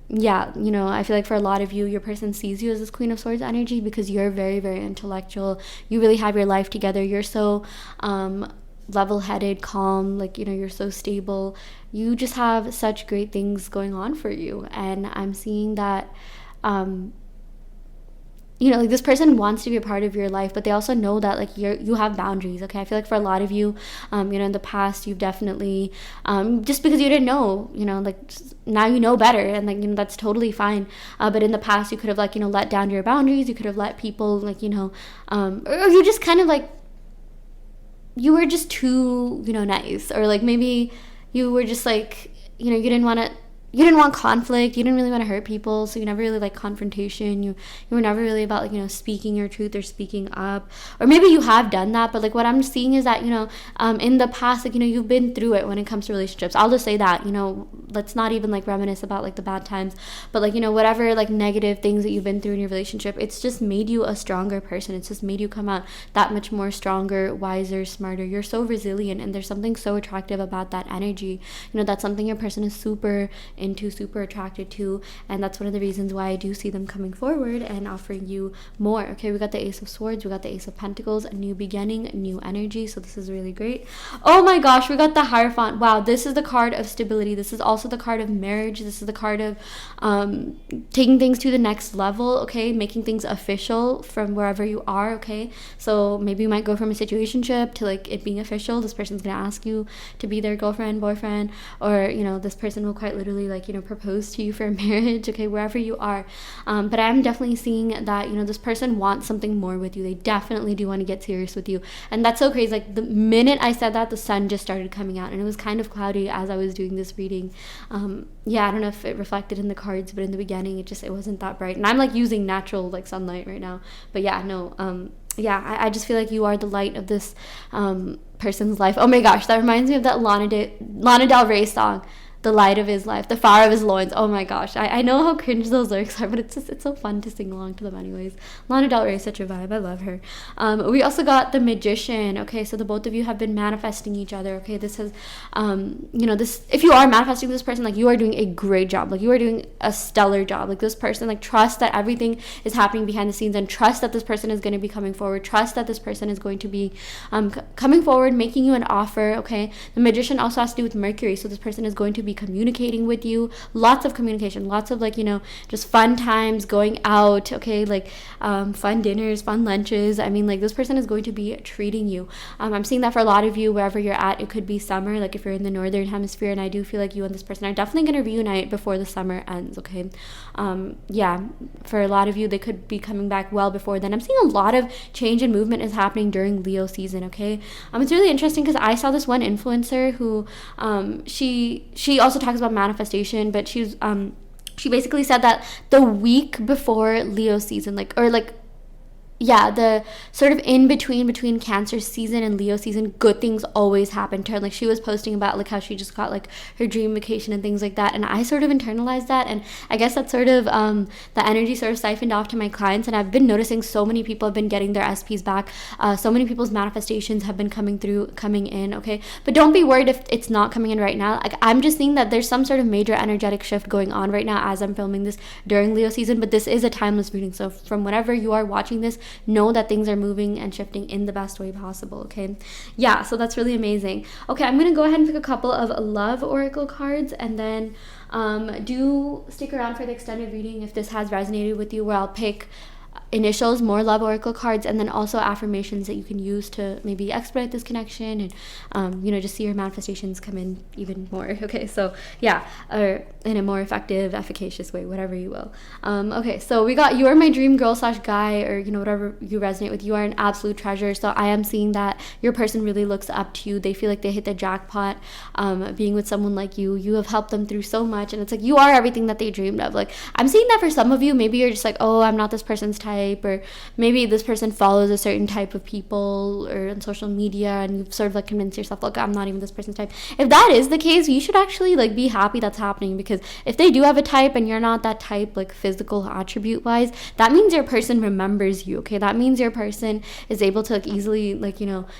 S1: Yeah, you know, I feel like for a lot of you, your person sees you as this Queen of Swords energy because you're very, very intellectual. You really have your life together. You're so level-headed, calm, like, you know, you're so stable. You just have such great things going on for you, and I'm seeing that you know, like this person wants to be a part of your life, but they also know that like you have boundaries. Okay, I feel like for a lot of you, you know, in the past, you've definitely just because you didn't know, you know, like now you know better, and like, you know, that's totally fine. But in the past, you could have like, you know, let down your boundaries. You could have let people like, you know, or you just kind of like, you were just too, you know, nice, or like maybe you were just like, you know, you didn't want conflict, you didn't really want to hurt people, so you never really like confrontation. You were never really about like, you know, speaking your truth or speaking up, or maybe you have done that, but like what I'm seeing is that, you know, in the past, like, you know, you've been through it when it comes to relationships. I'll just say that, you know, let's not even like reminisce about like the bad times, but like, you know, whatever like negative things that you've been through in your relationship, it's just made you a stronger person. It's just made you come out that much more stronger, wiser, smarter. You're so resilient, and there's something so attractive about that energy. You know, that's something your person is super into, super attracted to, and that's one of the reasons why I do see them coming forward and offering you more. Okay, we got the Ace of Swords, we got the Ace of Pentacles, a new beginning, new energy, so this is really great. Oh my gosh, we got the Hierophant. Wow, this is the card of stability. This is also the card of marriage. This is the card of taking things to the next level. Okay, making things official from wherever you are. Okay, so maybe you might go from a situationship to like it being official. This person's gonna ask you to be their girlfriend, boyfriend, or, you know, this person will quite literally like, you know, propose to you for marriage. Okay, wherever you are. But I'm definitely seeing that, you know, this person wants something more with you. They definitely do want to get serious with you, and that's so crazy. Like the minute I said that, the sun just started coming out, and it was kind of cloudy as I was doing this reading. Yeah, I don't know if it reflected in the cards, but in the beginning it wasn't that bright, and I'm like using natural like sunlight right now. But yeah, no, yeah, I just feel like you are the light of this person's life. Oh my gosh, that reminds me of that Lana Del Rey song. the light of his life, the fire of his loins. Oh my gosh, I know how cringe those lyrics are, but it's so fun to sing along to them anyways. Lana Del Rey is such a vibe. I love her. We also got the Magician. Okay, so the both of you have been manifesting each other. Okay, this has, this, if you are manifesting this person, like, you are doing a great job. Like, you are doing a stellar job. Like, this person, like, trust that everything is happening behind the scenes, and trust that this person is going to be coming forward. Trust that this person is going to be coming forward, making you an offer. Okay, the Magician also has to do with Mercury, so this person is going to be communicating with you. Lots of communication, lots of, like, just fun times, going out. Okay, like, fun dinners, fun lunches. I mean, like, this person is going to be treating you. I'm seeing that for a lot of you, wherever you're at. It could be summer, like if you're in the northern hemisphere, and I do feel like you and this person are definitely going to reunite before the summer ends. Okay, for a lot of you, they could be coming back well before then. I'm seeing a lot of change and movement is happening during Leo season. Okay, it's really interesting because I saw this one influencer who she also talks about manifestation, but she basically said that the week before Leo season, the sort of in between Cancer season and Leo season, good things always happen to her. Like, she was posting about, like, how she just got, like, her dream vacation and things like that, and I sort of internalized that, and I guess that's sort of the energy sort of siphoned off to my clients, and I've been noticing so many people have been getting their SPs back. So many people's manifestations have been coming in. Okay, but don't be worried if it's not coming in right now. Like, I'm just seeing that there's some sort of major energetic shift going on right now as I'm filming this during Leo season, but this is a timeless reading, so from whenever you are watching this, know that things are moving and shifting in the best way possible. Okay, yeah, so that's really amazing. Okay, I'm gonna go ahead and pick a couple of love oracle cards, and then do stick around for the extended reading if this has resonated with you, where I'll pick initials, more love oracle cards, and then also affirmations that you can use to maybe expedite this connection and just see your manifestations come in even more. Okay, so yeah, or in a more effective, efficacious way, whatever you will. Okay, so we got, you are my dream girl / guy, or whatever you resonate with. You are an absolute treasure. So I am seeing that your person really looks up to you. They feel like they hit the jackpot being with someone like you. You have helped them through so much, and it's like you are everything that they dreamed of. Like, I'm seeing that for some of you. Maybe you're just like, oh, I'm not this person's type, or maybe this person follows a certain type of people or on social media, and you've sort of like convinced yourself, look, I'm not even this person's type. If that is the case, you should actually like be happy that's happening, because if they do have a type and you're not that type, like physical attribute wise, that means your person remembers you. Okay, that means your person is able to like easily like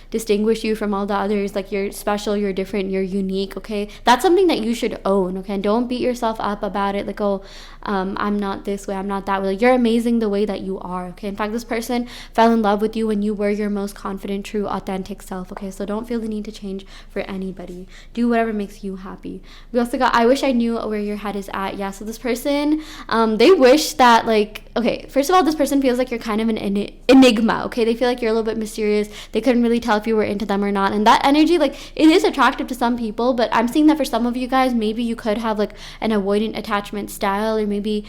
S1: distinguish you from all the others. Like, you're special, you're different, you're unique. Okay, that's something that you should own. Okay, and don't beat yourself up about it, like, oh, I'm not this way, I'm not that way. Like, you're amazing the way that you are. Okay, in fact, this person fell in love with you when you were your most confident, true, authentic self. Okay, so don't feel the need to change for anybody. Do whatever makes you happy. We also got, I wish I knew where your head is at. Yeah, so this person, they wish that, like, okay, first of all, this person feels like you're kind of an enigma. Okay, they feel like you're a little bit mysterious. They couldn't really tell if you were into them or not, and that energy, like, it is attractive to some people, but I'm seeing that for some of you guys, maybe you could have like an avoidant attachment style, or maybe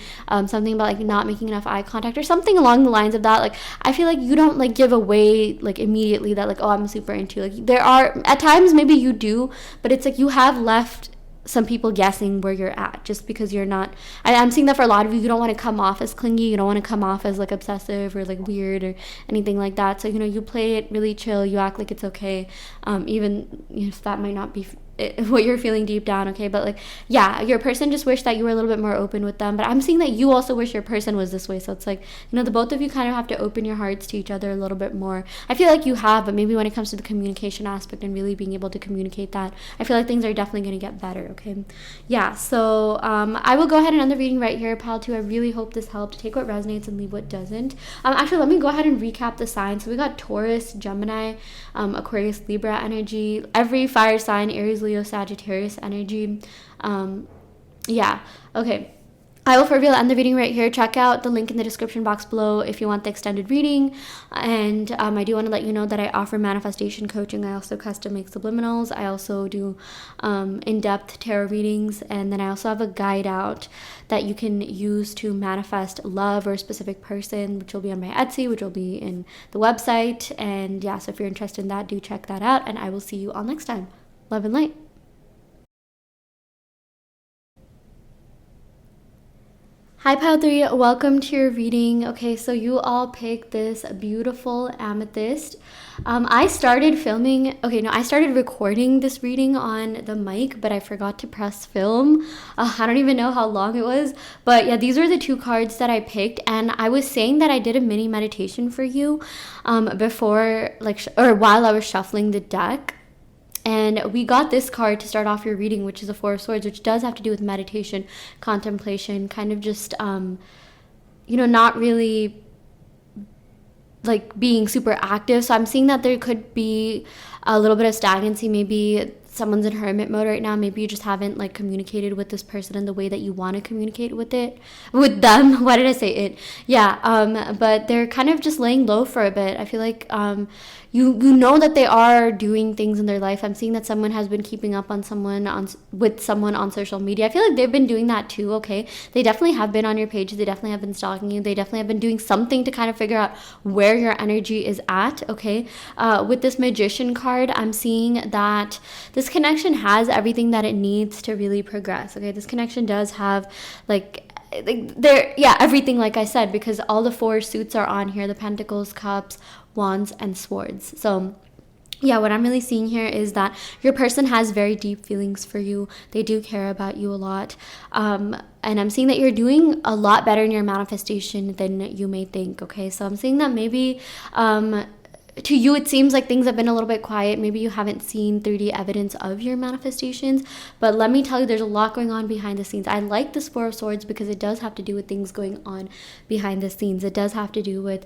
S1: something about like not making enough eye contact or something along the lines of that. Like, I feel like you don't like give away like immediately that like, oh, I'm super into you. Like, there are at times maybe you do, but it's like you have left some people guessing where you're at just because you're not. I'm seeing that for a lot of you. You don't want to come off as clingy, you don't want to come off as like obsessive or like weird or anything like that. So you play it really chill, you act like it's okay, even if that might not be what you're feeling deep down. Okay, but like, yeah, your person just wish that you were a little bit more open with them, but I'm seeing that you also wish your person was this way. So it's like, the both of you kind of have to open your hearts to each other a little bit more. I feel like you have, but maybe when it comes to the communication aspect and really being able to communicate that, I feel like things are definitely going to get better. Okay, yeah, so I will go ahead and end the reading right here, pal 2. I really hope this helped. Take what resonates and leave what doesn't. Actually, let me go ahead and recap the signs. So we got Taurus, Gemini, Aquarius, Libra energy, every fire sign, Aries, Leo, Sagittarius energy. Yeah, okay, I will for real end the reading right here. Check out the link in the description box below if you want the extended reading. And I do want to let you know that I offer manifestation coaching. I also custom make subliminals. I also do in-depth tarot readings. And then I also have a guide out that you can use to manifest love or a specific person, which will be on my Etsy, which will be in the website. And yeah, so if you're interested in that, do check that out. And I will see you all next time. Love and light. Hi, Pile 3. Welcome to your reading. Okay, so you all picked this beautiful amethyst. I started filming, okay, no, I started recording this reading on the mic, but I forgot to press film. I don't even know how long it was. But yeah, these are the two cards that I picked. And I was saying that I did a mini meditation for you before, or while I was shuffling the deck. And we got this card to start off your reading, which is a Four of Swords, which does have to do with meditation, contemplation, kind of just, not really like being super active. So I'm seeing that there could be a little bit of stagnancy. Maybe someone's in hermit mode right now. Maybe you just haven't like communicated with this person in the way that you want to communicate with them. Why did I say it? Yeah. But they're kind of just laying low for a bit. I feel like you know that they are doing things in their life. I'm seeing that someone has been keeping up on with someone on social media. I feel like they've been doing that too. Okay, they definitely have been on your page. They definitely have been stalking you. They definitely have been doing something to kind of figure out where your energy is at. Okay, with this Magician card, I'm seeing that this connection has everything that it needs to really progress. Okay, this connection does have everything, like I said, because all the four suits are on here: the Pentacles, Cups, Wands, and Swords. So yeah, what I'm really seeing here is that your person has very deep feelings for you. They do care about you a lot. And I'm seeing that you're doing a lot better in your manifestation than you may think. Okay, so I'm seeing that maybe to you it seems like things have been a little bit quiet. Maybe you haven't seen 3D evidence of your manifestations, but let me tell you, there's a lot going on behind the scenes. I like this Four of Swords because it does have to do with things going on behind the scenes. It does have to do with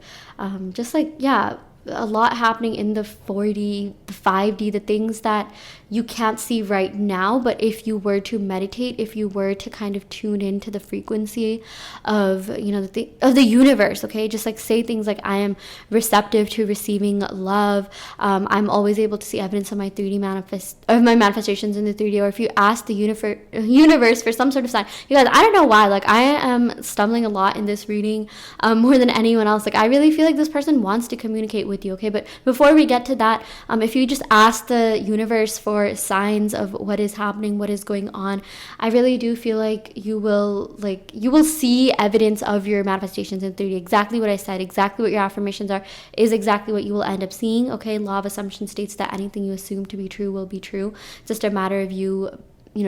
S1: a lot happening in the 4D, the 5D, the things that you can't see right now. But if you were to meditate, if you were to kind of tune into the frequency of, of the universe, okay, just like say things like, I am receptive to receiving love. I'm always able to see evidence of my 3D my manifestations in the 3D. Or if you ask the universe for some sort of sign, you guys, I don't know why, like I am stumbling a lot in this reading more than anyone else. Like I really feel like this person wants to communicate with you. Okay, but before we get to that, if you just ask the universe for signs of what is happening, what is going on, I really do feel like you will see evidence of your manifestations in 3D. Exactly what I said, exactly what your affirmations are, is exactly what you will end up seeing. Okay, law of assumption states that anything you assume to be true will be true. It's just a matter of you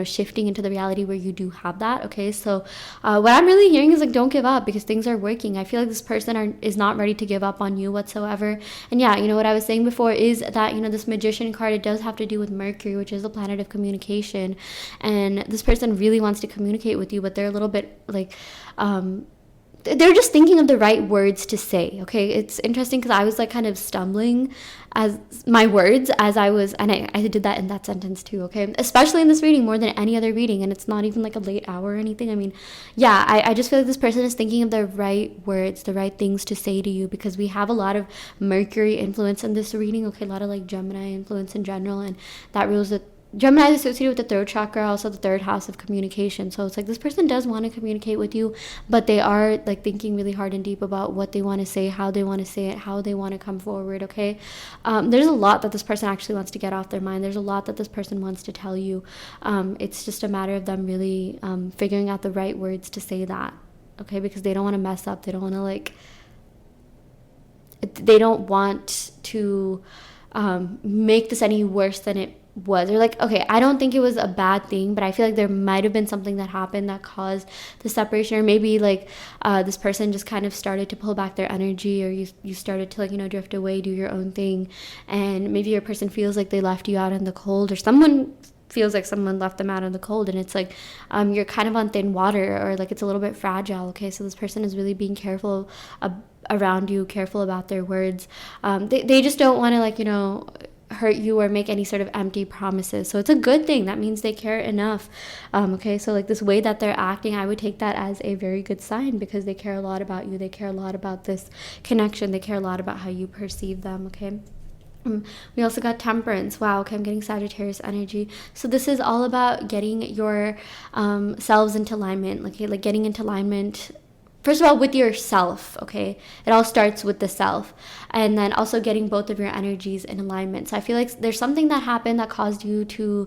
S1: shifting into the reality where you do have that. Okay, so what I'm really hearing is like, don't give up, because things are working. I feel like this person is not ready to give up on you whatsoever. And yeah, what I was saying before is that this Magician card, it does have to do with Mercury, which is the planet of communication, and this person really wants to communicate with you, but they're a little bit like they're just thinking of the right words to say. Okay, it's interesting because I was like kind of stumbling as my words as I was, and I did that in that sentence too. Okay, especially in this reading more than any other reading, and it's not even like a late hour or anything. I mean, yeah, I just feel like this person is thinking of the right words, the right things to say to you, because we have a lot of Mercury influence in this reading. Okay, a lot of like Gemini influence in general, and that rules that Gemini is associated with the third chakra, also the third house of communication. So it's like this person does want to communicate with you, but they are like thinking really hard and deep about what they want to say, how they want to say it, how they want to come forward. Okay, there's a lot that this person actually wants to get off their mind. There's a lot that this person wants to tell you. It's just a matter of them really figuring out the right words to say that. Okay, because they don't want to mess up. They don't want to they don't want to make this any worse than it was. Or like, okay, I don't think it was a bad thing, but I feel like there might have been something that happened that caused the separation. Or maybe like this person just kind of started to pull back their energy, or you started to like drift away, do your own thing, and maybe your person feels like they left you out in the cold, or someone feels like someone left them out in the cold, and it's like you're kind of on thin water, or like it's a little bit fragile. Okay, so this person is really being careful around you, careful about their words. They just don't want to like hurt you or make any sort of empty promises. So it's a good thing. That means they care enough. Okay, so like this way that they're acting, I would take that as a very good sign, because they care a lot about you. They care a lot about this connection. They care a lot about how you perceive them. Okay. We also got Temperance. Wow, okay, I'm getting Sagittarius energy. So this is all about getting your selves into alignment, like getting into alignment first of all, with yourself, okay? It all starts with the self. And then also getting both of your energies in alignment. So I feel like there's something that happened that caused you to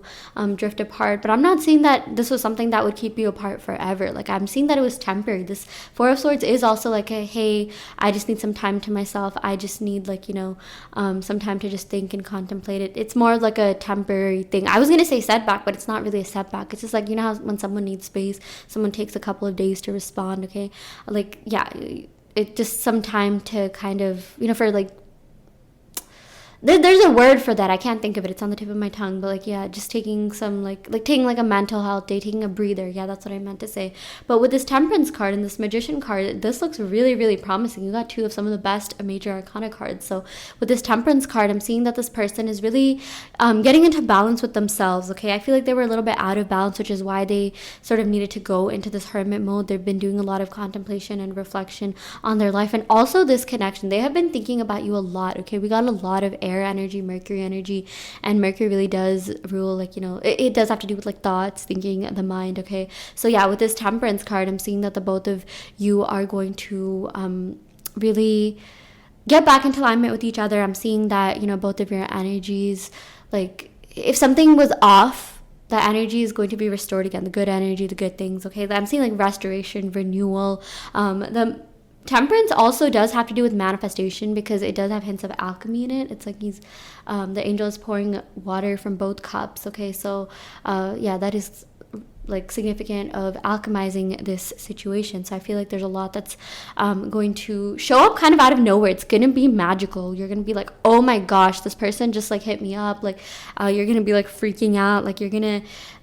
S1: drift apart. But I'm not saying that this was something that would keep you apart forever. Like, I'm seeing that it was temporary. This Four of Swords is also like a, hey, I just need some time to myself. I just need, like, some time to just think and contemplate it. It's more like a temporary thing. I was going to say setback, but it's not really a setback. It's just like, how when someone needs space, someone takes a couple of days to respond, okay? Like, yeah, it just some time to kind of, for like, there's a word for that. I can't think of it. It's on the tip of my tongue. But like, yeah, just taking some like taking like a mental health day, taking a breather. Yeah, that's what I meant to say. But with this Temperance card and this Magician card, this looks really, really promising. You got two of some of the best major arcana cards. So with this Temperance card, I'm seeing that this person is really getting into balance with themselves. Okay, I feel like they were a little bit out of balance, which is why they sort of needed to go into this hermit mode. They've been doing a lot of contemplation and reflection on their life, and also this connection. They have been thinking about you a lot. Okay, we got a lot of air energy, Mercury energy, and Mercury really does rule, like, it does have to do with like thoughts, thinking, the mind. Okay, so yeah, with this Temperance card, I'm seeing that the both of you are going to really get back into alignment with each other. I'm seeing that both of your energies, like if something was off, that energy is going to be restored again, the good energy, the good things. Okay, I'm seeing like restoration, renewal. The Temperance also does have to do with manifestation, because it does have hints of alchemy in it. It's like the angel is pouring water from both cups. Okay, so yeah, that is like significant of alchemizing this situation. So I feel like there's a lot that's going to show up kind of out of nowhere. It's gonna be magical. You're gonna be like, oh my gosh, this person just like hit me up. Like you're gonna be like freaking out. Like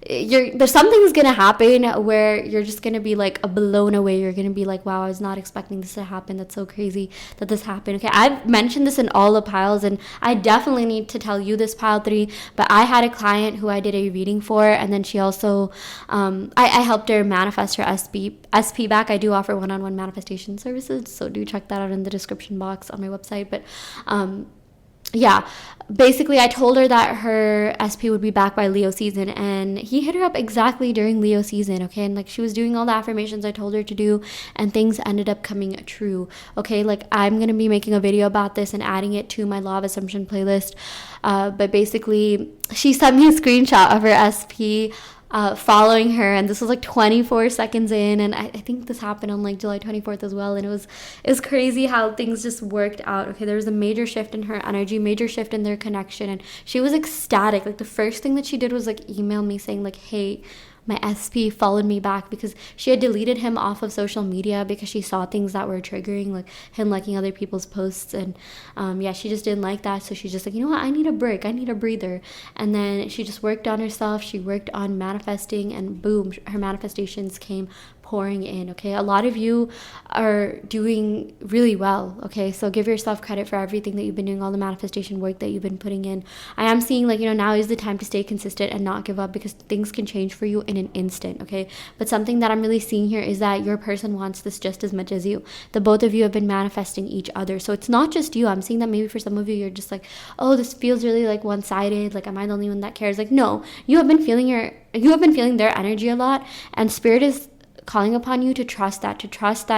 S1: there's something's gonna happen where you're just gonna be like blown away. You're gonna be like, wow, I was not expecting this to happen. That's so crazy that this happened. Okay, I've mentioned this in all the piles, and I definitely need to tell you this, pile 3, but I had a client who I did a reading for, and then she also I helped her manifest her SP back. I do offer one-on-one manifestation services, so do check that out in the description box on my website. But yeah, basically I told her that her SP would be back by Leo season, and he hit her up exactly during Leo season. Okay, and like she was doing all the affirmations I told her to do, and things ended up coming true. Okay, like I'm gonna be making a video about this and adding it to my Law of Assumption playlist. But basically she sent me a screenshot of her SP following her, and this was like 24 seconds in, and I think this happened on like July 24th as well, and it was crazy how things just worked out. Okay, there was a major shift in her energy, major shift in their connection, and she was ecstatic. Like the first thing that she did was like email me saying like, hey, my SP followed me back, because she had deleted him off of social media because she saw things that were triggering, like him liking other people's posts, and yeah, she just didn't like that. So she's just like, you know what, I need a break, I need a breather. And then she just worked on herself, she worked on manifesting, and boom, her manifestations came pouring in. Okay, a lot of you are doing really well. Okay, so give yourself credit for everything that you've been doing, all the manifestation work that you've been putting in. I am seeing like, now is the time to stay consistent and not give up, because things can change for you in an instant. Okay, but something that I'm really seeing here is that your person wants this just as much as you. The both of you have been manifesting each other, so it's not just you. I'm seeing that maybe for some of you, you're just like, oh, this feels really like one-sided, like am I the only one that cares? Like, no, you have been feeling their energy a lot, and spirit is calling upon you to trust that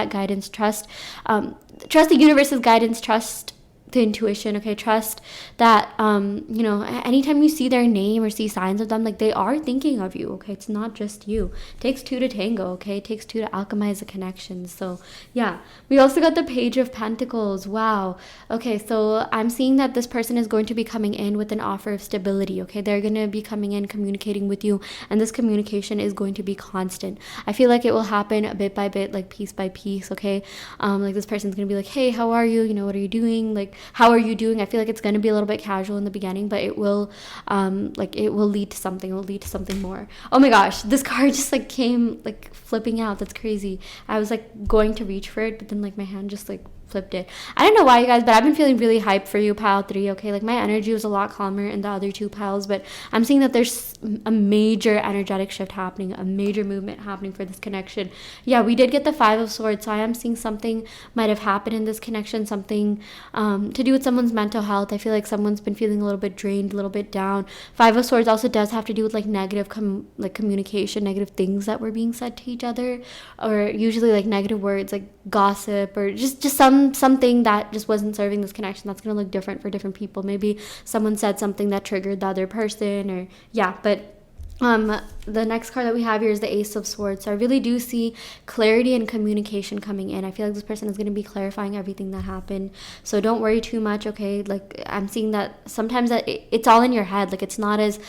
S1: guidance, trust the universe's guidance, trust the intuition. Okay, trust that anytime you see their name or see signs of them, like they are thinking of you. Okay, it's not just you. It takes two to tango. Okay, it takes two to alchemize a connection. So yeah, we also got the Page of Pentacles. Wow. Okay, so I'm seeing that this person is going to be coming in with an offer of stability. Okay, they're going to be coming in, communicating with you, and this communication is going to be constant. I feel like it will happen bit by bit, like piece by piece. Okay, like this person's going to be like, hey, how are you, what are you doing, like how are you doing? I feel like it's going to be a little bit casual in the beginning, but it will it will lead to something. It will lead to something more. Oh my gosh, this card just like came like flipping out. That's crazy. I was like going to reach for it, but then like my hand just like flipped it. I don't know why, you guys, but I've been feeling really hyped for you, pile 3. Okay, like my energy was a lot calmer in the other 2 piles, but I'm seeing that there's a major energetic shift happening, a major movement happening for this connection. Yeah, we did get the 5 of Swords, so I am seeing something might have happened in this connection, something to do with someone's mental health. I feel like someone's been feeling a little bit drained, a little bit down. 5 of Swords also does have to do with like negative communication, negative things that were being said to each other, or usually like negative words. Like gossip or just something that just wasn't serving this connection that's going to look different for different people. Maybe someone said something that triggered the other person, or yeah. But the next card that we have here is the Ace of Swords. So I really do see clarity and communication coming in. I feel like this person is going to be clarifying everything that happened. So don't worry too much, okay? Like, I'm seeing that sometimes that it's all in your head. Like, it's not as,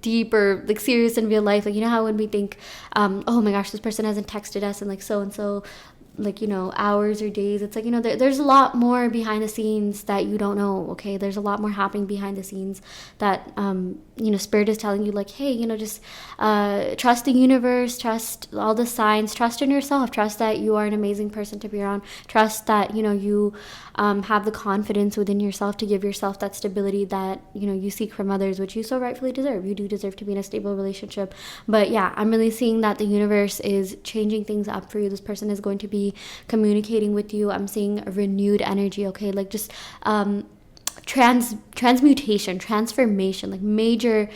S1: deep or like serious in real life. Like, you know how when we think, oh my gosh, this person hasn't texted us in like so and so, like, hours or days. It's like, there's a lot more behind the scenes that you don't know. Okay, there's a lot more happening behind the scenes that Spirit is telling you, like, hey, just trust the universe, trust all the signs, trust in yourself, trust that you are an amazing person to be around, trust that you have the confidence within yourself to give yourself that stability that you seek from others, which you so rightfully deserve. You do deserve to be in a stable relationship. But yeah, I'm really seeing that the universe is changing things up for you. This person is going to be communicating with you. I'm seeing a renewed energy, okay? Like, just transmutation, transformation, like major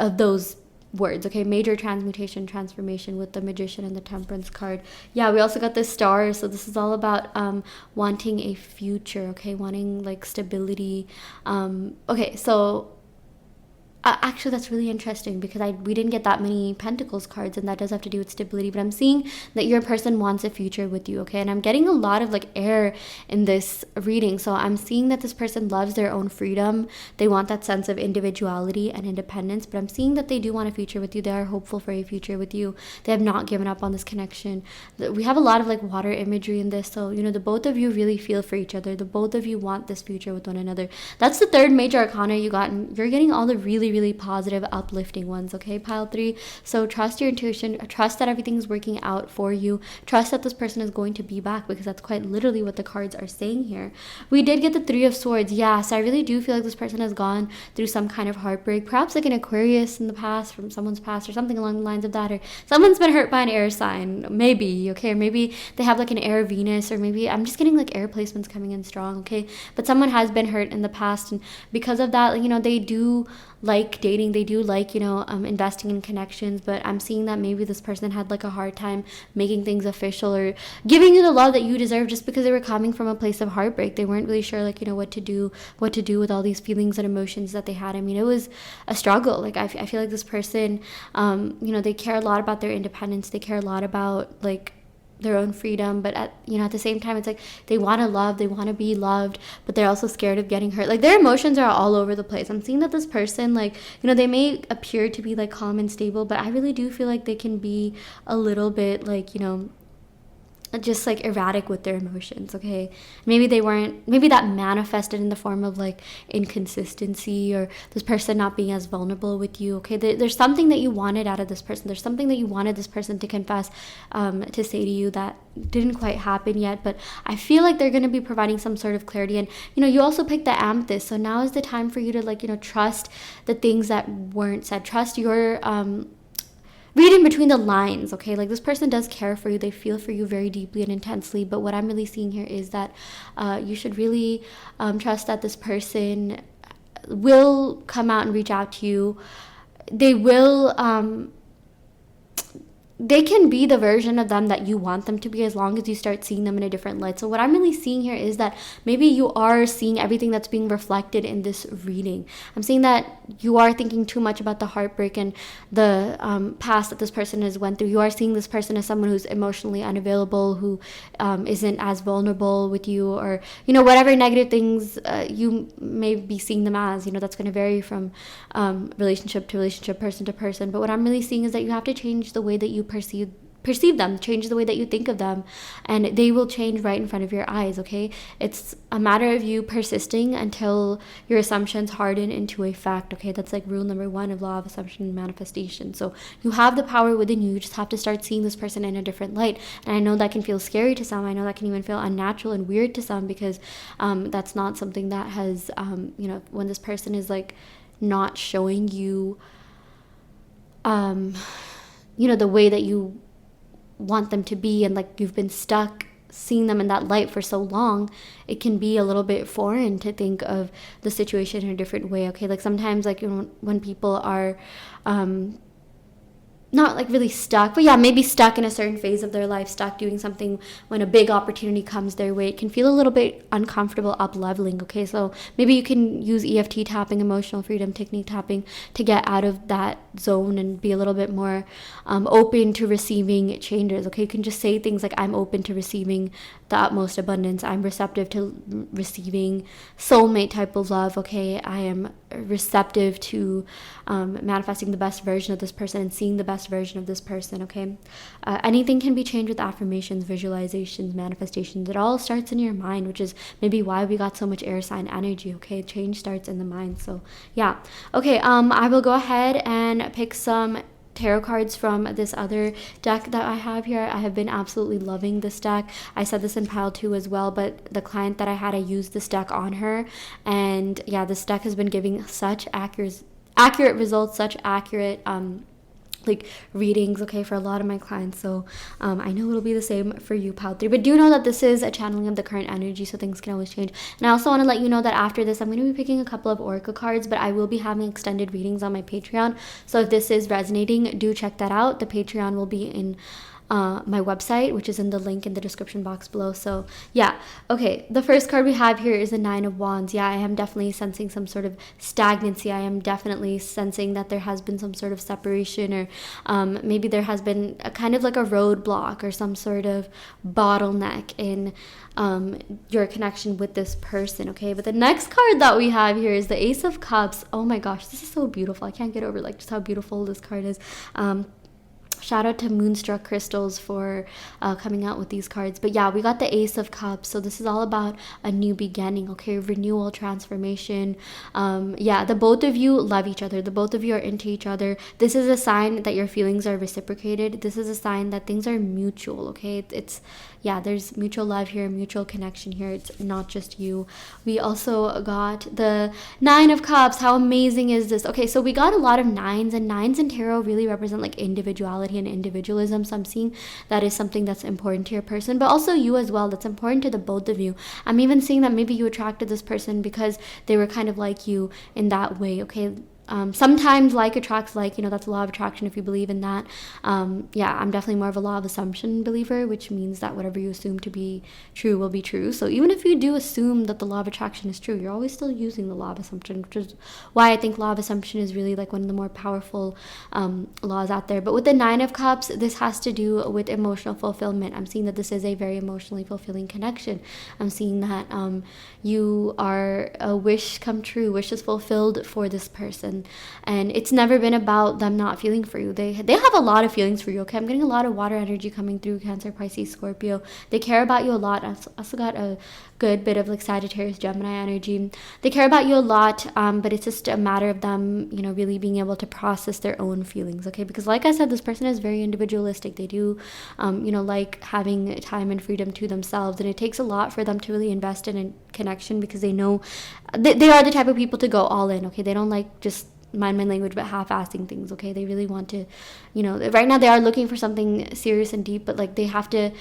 S1: of those words, okay? Major transmutation, transformation with the Magician and the Temperance card. Yeah, we also got the Star, so this is all about wanting a future, okay? Wanting like stability. Okay, so actually, that's really interesting because we didn't get that many Pentacles cards, and that does have to do with stability. But I'm seeing that your person wants a future with you, okay? And I'm getting a lot of like air in this reading. So I'm seeing that this person loves their own freedom. They want that sense of individuality and independence. But I'm seeing that they do want a future with you. They are hopeful for a future with you. They have not given up on this connection. We have a lot of like water imagery in this. So, the both of you really feel for each other. The both of you want this future with one another. That's the third major arcana you got. And you're getting all the really positive, uplifting ones, okay, pile 3. So trust your intuition, trust that everything's working out for you, trust that this person is going to be back, because that's quite literally what the cards are saying here. We did get the 3 of Swords. Yeah, so I really do feel like this person has gone through some kind of heartbreak, perhaps like an Aquarius in the past, from someone's past, or something along the lines of that, or someone's been hurt by an air sign, maybe, okay, or maybe they have like an air Venus, or maybe I'm just getting like air placements coming in strong, okay, but someone has been hurt in the past, and because of that, they do like dating, they do like investing in connections, but I'm seeing that maybe this person had like a hard time making things official or giving you the love that you deserve, just because they were coming from a place of heartbreak. They weren't really sure like what to do with all these feelings and emotions that they had. I mean, it was a struggle. Like I feel like this person they care a lot about their independence, they care a lot about like their own freedom, but at the same time, it's like they want to love, they want to be loved, but they're also scared of getting hurt. Like, their emotions are all over the place. I'm seeing that this person, like, they may appear to be like calm and stable, but I really do feel like they can be a little bit like just like erratic with their emotions, okay? Maybe that manifested in the form of like inconsistency, or this person not being as vulnerable with you, okay? There's something that you wanted out of this person. There's something that you wanted this person to confess, to say to you, that didn't quite happen yet, but I feel like they're going to be providing some sort of clarity. And you also picked the Amethyst, so now is the time for you to like trust the things that weren't said. Trust your reading between the lines, okay? Like, this person does care for you. They feel for you very deeply and intensely. But what I'm really seeing here is that you should really trust that this person will come out and reach out to you. They will they can be the version of them that you want them to be, as long as you start seeing them in a different light. So what I'm really seeing here is that maybe you are seeing everything that's being reflected in this reading. I'm seeing that you are thinking too much about the heartbreak and the past that this person has went through. You are seeing this person as someone who's emotionally unavailable, who isn't as vulnerable with you, or whatever negative things you may be seeing them as. That's going to vary from relationship to relationship, person to person. But what I'm really seeing is that you have to change the way that you perceive them, change the way that you think of them, and they will change right in front of your eyes, okay? It's a matter of you persisting until your assumptions harden into a fact, okay? That's like rule number 1 of law of assumption and manifestation. So you have the power within you. You just have to start seeing this person in a different light. And I know that can feel scary to some. I know that can even feel unnatural and weird to some, because that's not something that has when this person is like not showing you the way that you want them to be, and like you've been stuck seeing them in that light for so long, it can be a little bit foreign to think of the situation in a different way, okay? Like, sometimes like when people are not like really stuck, but yeah, maybe stuck in a certain phase of their life, stuck doing something when a big opportunity comes their way. It can feel a little bit uncomfortable up leveling, okay? So maybe you can use EFT tapping, emotional freedom technique tapping, to get out of that zone and be a little bit more open to receiving changes, okay? You can just say things like, I'm open to receiving the utmost abundance. I'm receptive to receiving soulmate type of love, okay? I am receptive to manifesting the best version of this person and seeing the best version of this person, okay? Anything can be changed with affirmations, visualizations, manifestations. It all starts in your mind, which is maybe why we got so much air sign energy, okay? Change starts in the mind. So yeah, okay. I will go ahead and pick some tarot cards from this other deck that I have here. I have been absolutely loving this deck. I said this in pile 2 as well, but the client that I had, I used this deck on her, and yeah, this deck has been giving such accurate results, such accurate like readings, okay, for a lot of my clients. So I know it'll be the same for you, pile 3, but do know that this is a channeling of the current energy, so things can always change. And I also want to let you know that after this, I'm going to be picking a couple of oracle cards, but I will be having extended readings on my Patreon. So if this is resonating, do check that out. The Patreon will be in my website, which is in the link in the description box below. So yeah, okay, the first card we have here is the 9 of Wands. Yeah, I am definitely sensing some sort of stagnancy. I am definitely sensing that there has been some sort of separation, or maybe there has been a kind of like a roadblock or some sort of bottleneck in your connection with this person, okay? But the next card that we have here is the Ace of Cups. Oh my gosh, this is so beautiful. I can't get over like just how beautiful this card is. Shout out to Moonstruck Crystals for coming out with these cards. But yeah, we got the Ace of Cups. So this is all about a new beginning, okay? Renewal, transformation. Yeah, the both of you love each other. The both of you are into each other. This is a sign that your feelings are reciprocated. This is a sign that things are mutual, okay? It's yeah, there's mutual love here, mutual connection here. It's not just you. We also got the 9 of Cups. How amazing is this? Okay, so we got a lot of 9s, and 9s in tarot really represent like individuality and individualism. So I'm seeing that is something that's important to your person, but also you as well. That's important to the both of you. I'm even seeing that maybe you attracted this person because they were kind of like you in that way, okay? Sometimes like attracts like, that's a law of attraction if you believe in that. Yeah, I'm definitely more of a law of assumption believer, which means that whatever you assume to be true will be true. So even if you do assume that the law of attraction is true, you're always still using the law of assumption, which is why I think law of assumption is really like one of the more powerful laws out there. But with the 9 of Cups, this has to do with emotional fulfillment. I'm seeing that this is a very emotionally fulfilling connection. I'm seeing that you are a wish come true, wish is fulfilled for this person. And it's never been about them not feeling for you. They have a lot of feelings for you, okay? I'm getting a lot of water energy coming through, Cancer, Pisces, Scorpio. They care about you a lot. I also got a good bit of like Sagittarius, Gemini energy. They care about you a lot, but it's just a matter of them, really being able to process their own feelings, okay? Because like I said, this person is very individualistic. They do, like having time and freedom to themselves, and it takes a lot for them to really invest in a connection, because they know they are the type of people to go all in, okay? They don't like just mind my language, but half-assing things, okay? They really want to, right now they are looking for something serious and deep, but like they have to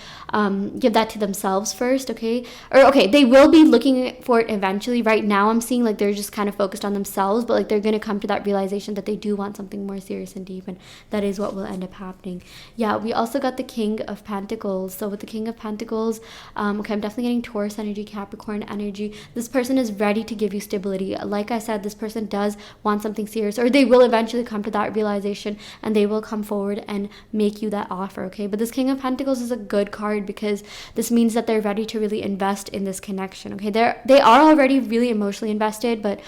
S1: give that to themselves first, okay? Or okay, they will be looking for it eventually. Right now I'm seeing like they're just kind of focused on themselves, but like they're going to come to that realization that they do want something more serious and deep, and that is what will end up happening. Yeah, we also got the King of Pentacles. So with the King of Pentacles, okay, I'm definitely getting Taurus energy, Capricorn energy. This person is ready to give you stability. Like I said, this person does want something serious, or they will eventually come to that realization, and they will come forward and make you that offer, okay? But this King of Pentacles is a good card because this means that they're ready to really invest in this connection, okay? They are already really emotionally invested, but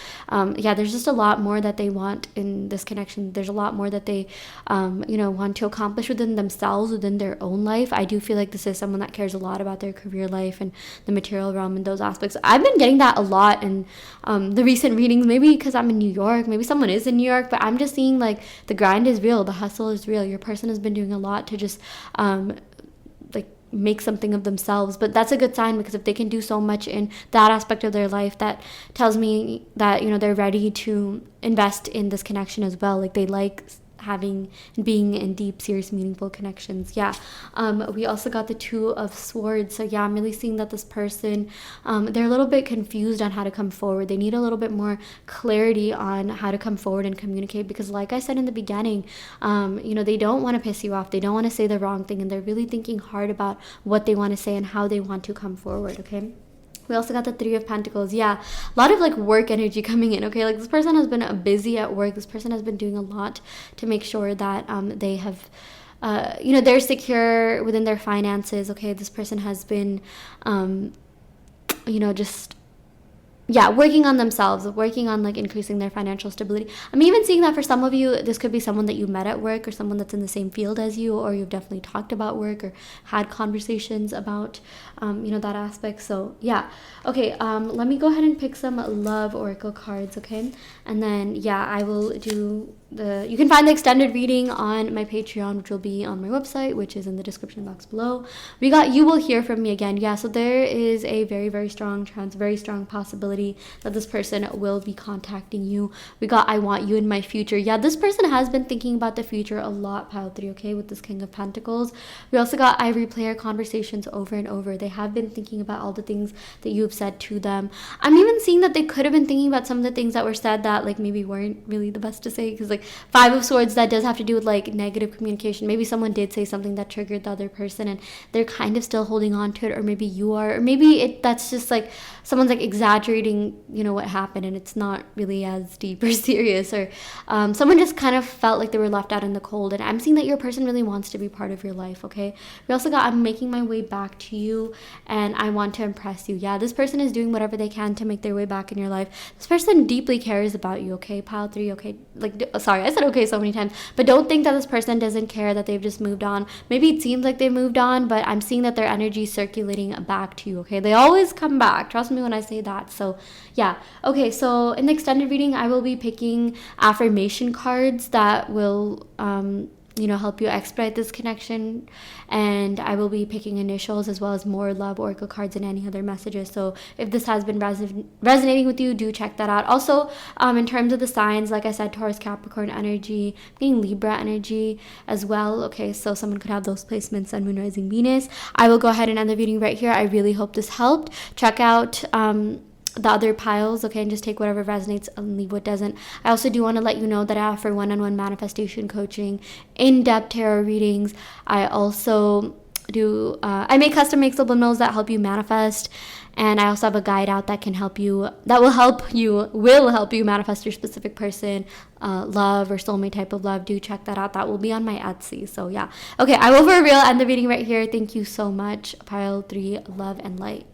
S1: yeah, there's just a lot more that they want in this connection. There's a lot more that they want to accomplish within themselves, within their own life. I do feel like this is someone that cares a lot about their career life and the material realm and those aspects. I've been getting that a lot in the recent readings, maybe because I'm in New York, maybe someone is in New York, but I'm just seeing like the grind is real, the hustle is real. Your person has been doing a lot to just like make something of themselves. But that's a good sign, because if they can do so much in that aspect of their life, that tells me that they're ready to invest in this connection as well. Like they like being in deep, serious, meaningful connections. Yeah. We also got the Two of Swords. So yeah, I'm really seeing that this person, they're a little bit confused on how to come forward. They need a little bit more clarity on how to come forward and communicate, because like I said in the beginning, they don't want to piss you off. They don't want to say the wrong thing, and they're really thinking hard about what they want to say and how they want to come forward. Okay. We also got the Three of Pentacles. Yeah, a lot of like work energy coming in. Okay, like this person has been busy at work. This person has been doing a lot to make sure that they have they're secure within their finances. Okay, this person has been just working on themselves, working on like increasing their financial stability. I'm even seeing that for some of you, this could be someone that you met at work, or someone that's in the same field as you, or you've definitely talked about work or had conversations about that aspect. So yeah. Okay, let me go ahead and pick some love oracle cards. Okay, and then I will do you can find the extended reading on my Patreon, which will be on my website, which is in the description box below. We got You Will Hear From Me Again. Yeah, so there is a very, very strong chance, very strong possibility that this person will be contacting you. We got I Want You in My Future. Yeah, this person has been thinking about the future a lot, pile 3, okay, with this King of Pentacles. We also got I replay our conversations over and over. They have been thinking about all the things that you have said to them. I'm even seeing that they could have been thinking about some of the things that were said that like maybe weren't really the best to say, because like Five of Swords, that does have to do with like negative communication. Maybe someone did say something that triggered the other person and they're kind of still holding on to it, or maybe you are, or maybe that's just like someone's like exaggerating what happened and it's not really as deep or serious, or someone just kind of felt like they were left out in the cold. And I'm seeing that your person really wants to be part of your life. Okay, we also got I'm making my way back to you and I want to impress you. Yeah, this person is doing whatever they can to make their way back in your life. This person deeply cares about you. Okay, pile 3. Okay, sorry, I said okay so many times, but don't think that this person doesn't care, that they've just moved on. Maybe it seems like they've moved on, but I'm seeing that their energy is circulating back to you. Okay, they always come back, trust me when I say that. So yeah. Okay, so in the extended reading, I will be picking affirmation cards that will help you expedite this connection, and I will be picking initials as well as more love oracle cards and any other messages. So if this has been resonating with you, do check that out. Also, in terms of the signs, like I said, Taurus, Capricorn energy, I'm getting Libra energy as well. Okay, so someone could have those placements, Sun, Moon, Rising, Venus. I will go ahead and end the reading right here. I really hope this helped. Check out the other piles, okay, and just take whatever resonates and leave what doesn't. I also do want to let you know that I offer one-on-one manifestation coaching, in-depth tarot readings. I also do I make custom make subliminals that help you manifest, and I also have a guide out that will help you manifest your specific person, love or soulmate type of love. Do check that out. That will be on my Etsy. So yeah. Okay, I will for real end the reading right here. Thank you so much. Pile 3, love and light.